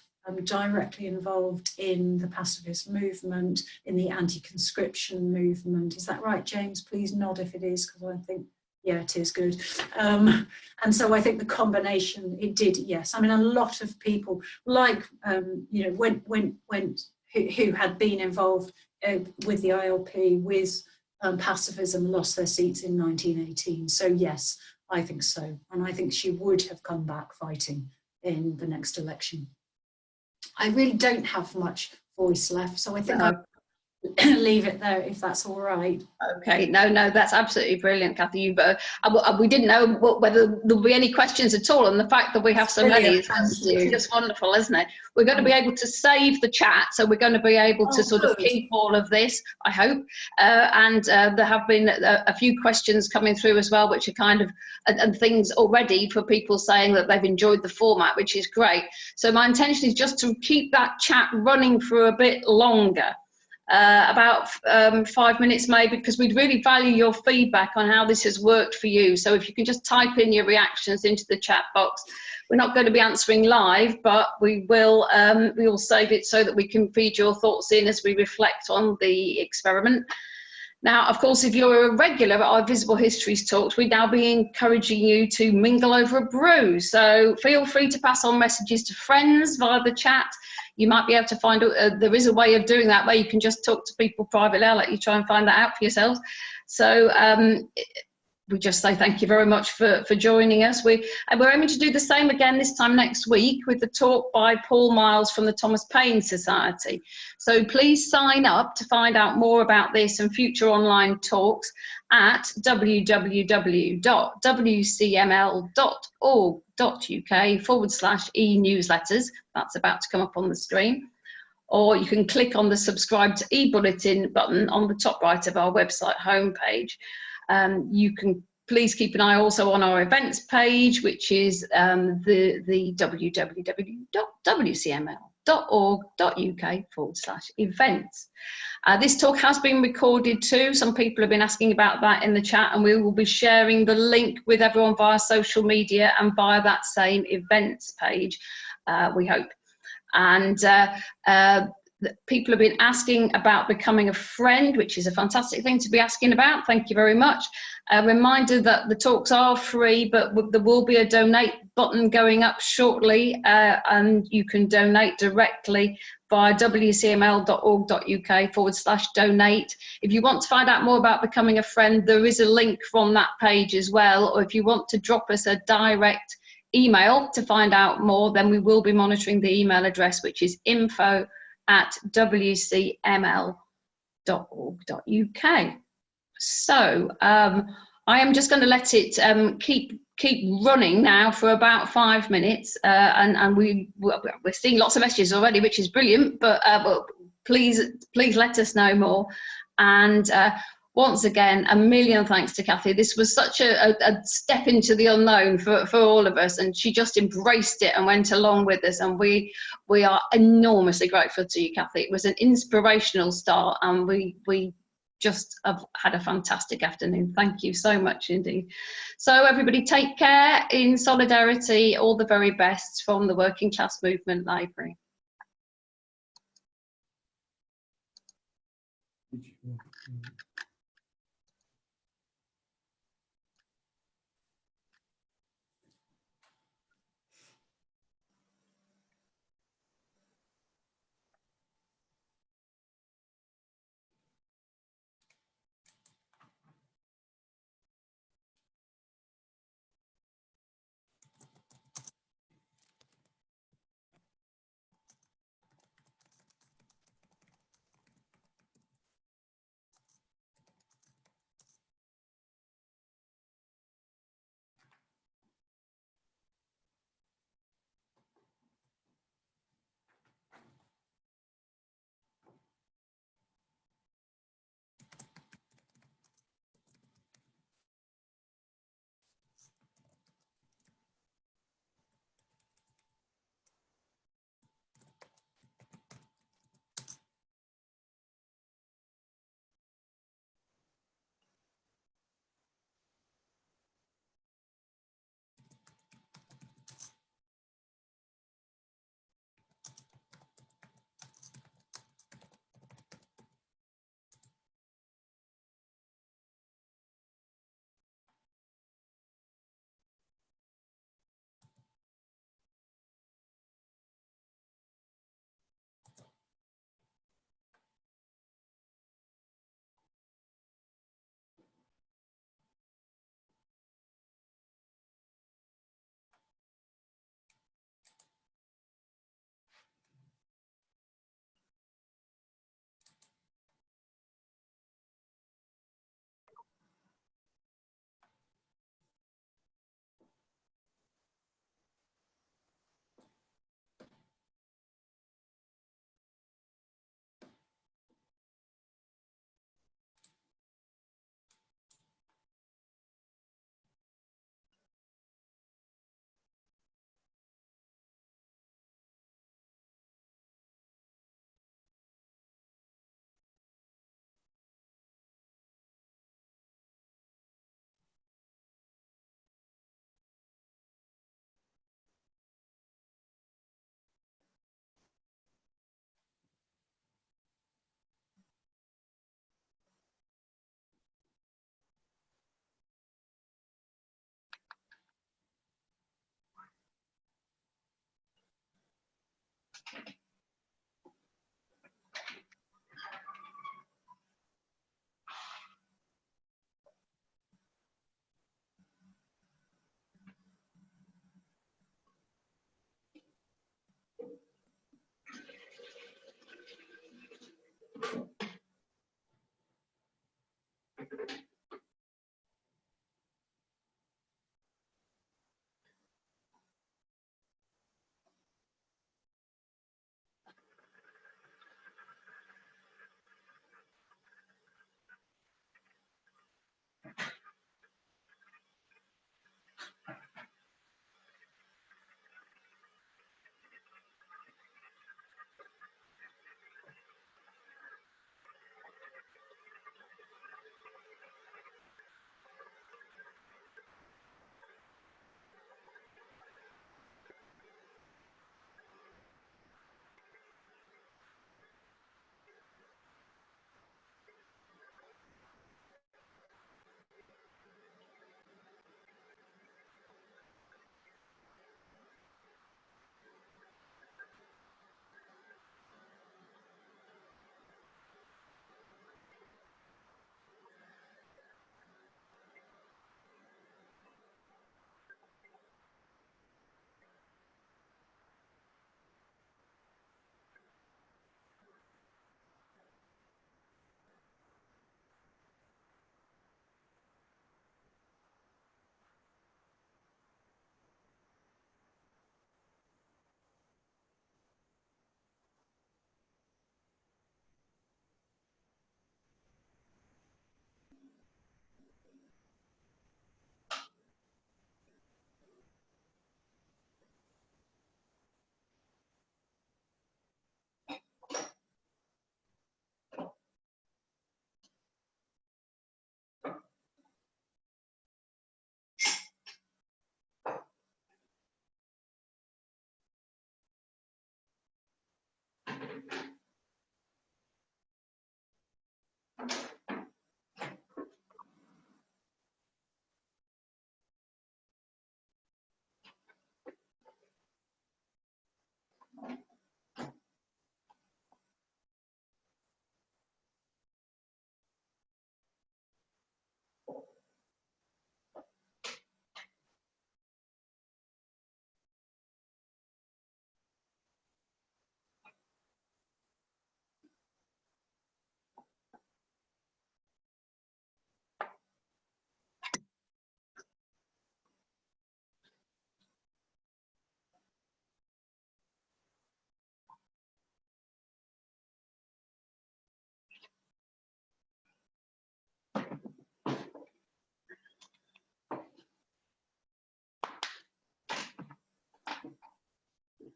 S1: directly involved in the pacifist movement, in the anti-conscription movement. Is that right, James? Please nod if it is, because I think, yeah, it is good. And so I think the combination, it did, yes. I mean, a lot of people, like, you know, who had been involved with the ILP, with pacifism, lost their seats in 1918. So yes, I think so. And I think she would have come back fighting in the next election. I really don't have much voice left, so I think I'll leave it there if that's all right.
S2: Okay, no, that's absolutely brilliant, Cathy. We didn't know whether there'll be any questions at all, and the fact that we have so many is just wonderful, isn't it? We're going to be able to save the chat, so we're going to be able to sort of keep all of this, I hope. And there have been a few questions coming through as well, which are kind of, and things already for people saying that they've enjoyed the format, which is great. So my intention is just to keep that chat running for a bit longer. About 5 minutes maybe, because we'd really value your feedback on how this has worked for you. So if you can just type in your reactions into the chat box. We're not going to be answering live, but we will save it so that we can feed your thoughts in as we reflect on the experiment. Now, of course, if you're a regular at our Visible Histories talks, we'd now be encouraging you to mingle over a brew. So feel free to pass on messages to friends via the chat. You might be able to find, there is a way of doing that where you can just talk to people privately. I'll let you try and find that out for yourselves. So we just say thank you very much for joining us. We're aiming to do the same again this time next week with the talk by Paul Miles from the Thomas Paine Society. So please sign up to find out more about this and future online talks at www.wcml.org.uk/e-newsletters. That's about to come up on the screen. Or you can click on the subscribe to e-bulletin button on the top right of our website homepage. You can please keep an eye also on our events page, which is the www.wcml.org.uk/events. This talk has been recorded too. Some people have been asking about that in the chat, and we will be sharing the link with everyone via social media and via that same events page, we hope. And people have been asking about becoming a friend, which is a fantastic thing to be asking about. Thank you very much. A reminder that the talks are free, but there will be a donate button going up shortly, and you can donate directly via wcml.org.uk/donate. If you want to find out more about becoming a friend, there is a link from that page as well, or if you want to drop us a direct email to find out more, then we will be monitoring the email address, which is info@wcml.org.uk. So I am just going to let it keep running now for about 5 minutes, and we're seeing lots of messages already, which is brilliant, but please let us know more. And once again, a million thanks to Cathy. This was such a step into the unknown for all of us, and she just embraced it and went along with us, and we are enormously grateful to you, Cathy. It was an inspirational start, and we just have had a fantastic afternoon. Thank you so much indeed. So everybody, take care, in solidarity. All the very best from the Working Class Movement Library.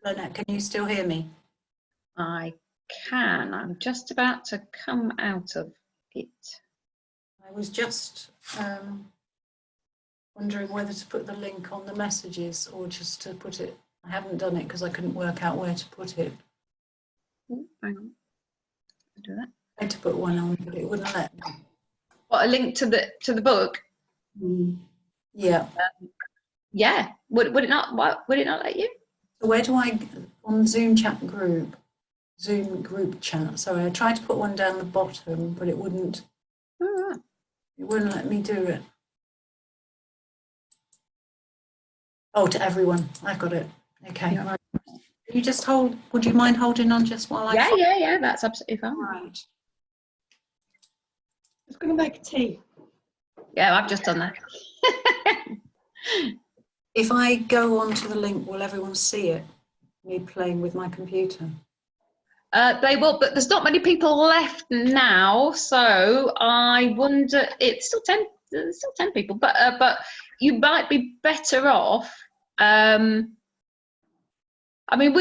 S1: Lynette, can you still hear me?
S2: I can. I'm just about to come out of it.
S1: I was just wondering whether to put the link on the messages or just to put it. I haven't done it because I couldn't work out where to put it.
S2: Oh, hang on. I'll do that.
S1: I had to put one on, but it wouldn't let me.
S2: What, a link to the book?
S1: Yeah.
S2: Yeah. Would it not? What, would it not let you?
S1: So where do I, on Zoom group chat? Sorry, I tried to put one down the bottom, but it wouldn't.
S2: Oh,
S1: It wouldn't let me do it. Oh, to everyone. I got it. Okay.
S2: Yeah.
S1: Right. Can you just hold? Would you mind holding on just while I?
S2: Yeah. That's absolutely fine.
S1: Right.
S3: I was going to make a tea.
S2: Yeah, I've just done that.
S1: If I go onto the link, will everyone see it? Me playing with my computer.
S2: They will, but there's not many people left now, so I wonder. It's still 10. There's still 10 people, but you might be better off. I mean,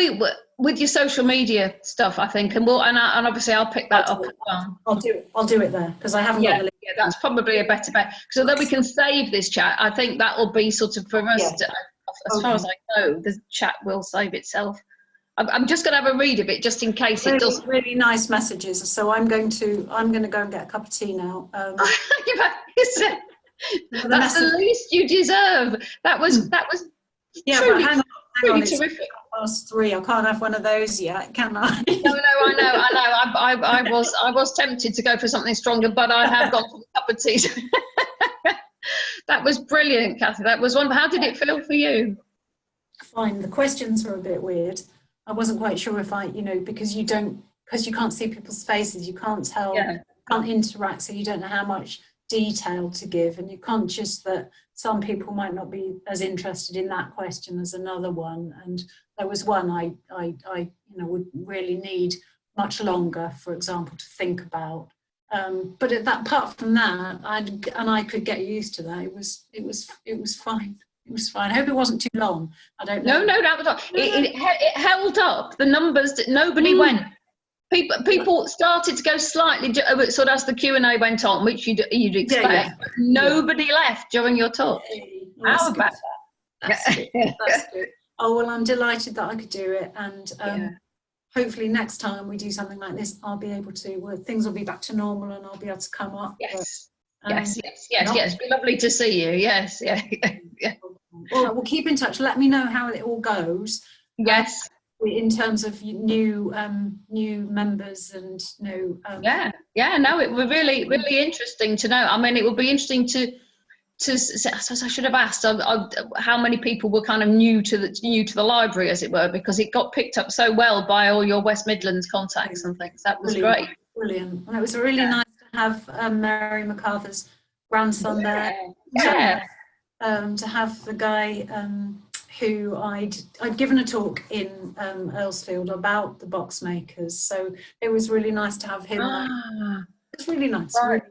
S2: with your social media stuff, I think, and obviously I'll pick that up as well.
S1: I'll do it there because I haven't got the link.
S2: Yeah, that's probably a better bet. Because although we can save this chat, I think that will be sort of for us.
S1: Yeah.
S2: As far as I know, the chat will save itself. I'm just going to have a read of it just in case it does.
S1: Really nice messages. So I'm going to go and get a cup of tea now.
S2: That's the least you deserve. That was
S1: yeah,
S2: truly,
S1: but hang on,
S2: truly
S1: it's
S2: terrific.
S1: past 3. I can't have one of those yet, can I?
S2: No, I know. I was tempted to go for something stronger, but I have gone for a cup of tea. That was brilliant, Cathy. That was wonderful. How did it feel for you?
S1: Fine. The questions were a bit weird. I wasn't quite sure if because you can't see people's faces, you can't tell, can't interact, so you don't know how much detail to give, and you're conscious that some people might not be as interested in that question as another one. And there was one I would really need much longer, for example, to think about. But apart from that, I could get used to that. It was fine. It was fine. I hope it wasn't too long. I don't know.
S2: No, that was all. It held up. The numbers that nobody went. People started to go slightly sort of as the Q&A went on, which you'd expect.
S1: Yeah.
S2: Nobody left during your talk. How about that?
S1: That's good. That's good. Oh, well, I'm delighted that I could do it. And hopefully next time we do something like this, I'll be able to, things will be back to normal and I'll be able to come up.
S2: Yes. It'd be lovely to see you. Yes.
S1: All right, we'll keep in touch. Let me know how it all goes.
S2: Yes.
S1: In terms of new members and new.
S2: It would really interesting to know. I mean, it would be interesting to I suppose I should have asked how many people were kind of new to the library, as it were, because it got picked up so well by all your West Midlands contacts and things. That was great.
S1: Brilliant. And it was really nice to have Mary Macarthur's grandson there.
S2: Yeah.
S1: To have the guy who I'd given a talk in Earlsfield about the box makers, so it was really nice to have him. It's really nice.
S2: Right.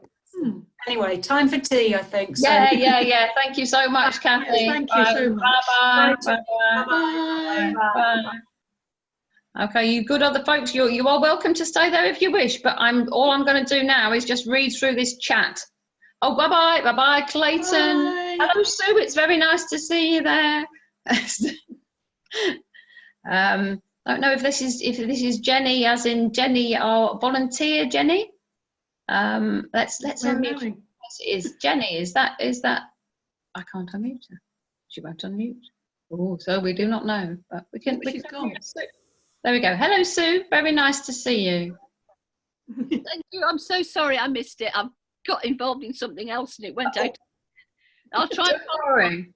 S1: Anyway, time for tea, I think. So.
S2: Yeah. Thank you so much, Cathy.
S3: Thank you so much.
S2: Bye. Okay, you good other folks, you are welcome to stay there if you wish, but all I'm going to do now is just read through this chat. Oh, bye-bye, Clayton.
S3: Bye.
S2: Hello, Sue, it's very nice to see you there. I don't know if this is Jenny, as in Jenny, our volunteer Jenny. Let's
S4: We're
S2: unmute.
S4: knowing.
S2: Is Jenny? Is that? I can't unmute her. She won't unmute. Oh, so we do not know, but we can.
S4: She's gone.
S2: Sue. There we go. Hello, Sue. Very nice to see you.
S5: Thank you. I'm so sorry I missed it. I've got involved in something else and it went out. I'll try and
S2: Don't worry.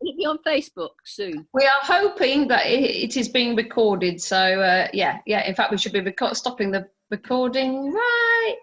S5: be on Facebook soon.
S2: We are hoping that it is being recorded. So yeah. In fact, we should be stopping the recording right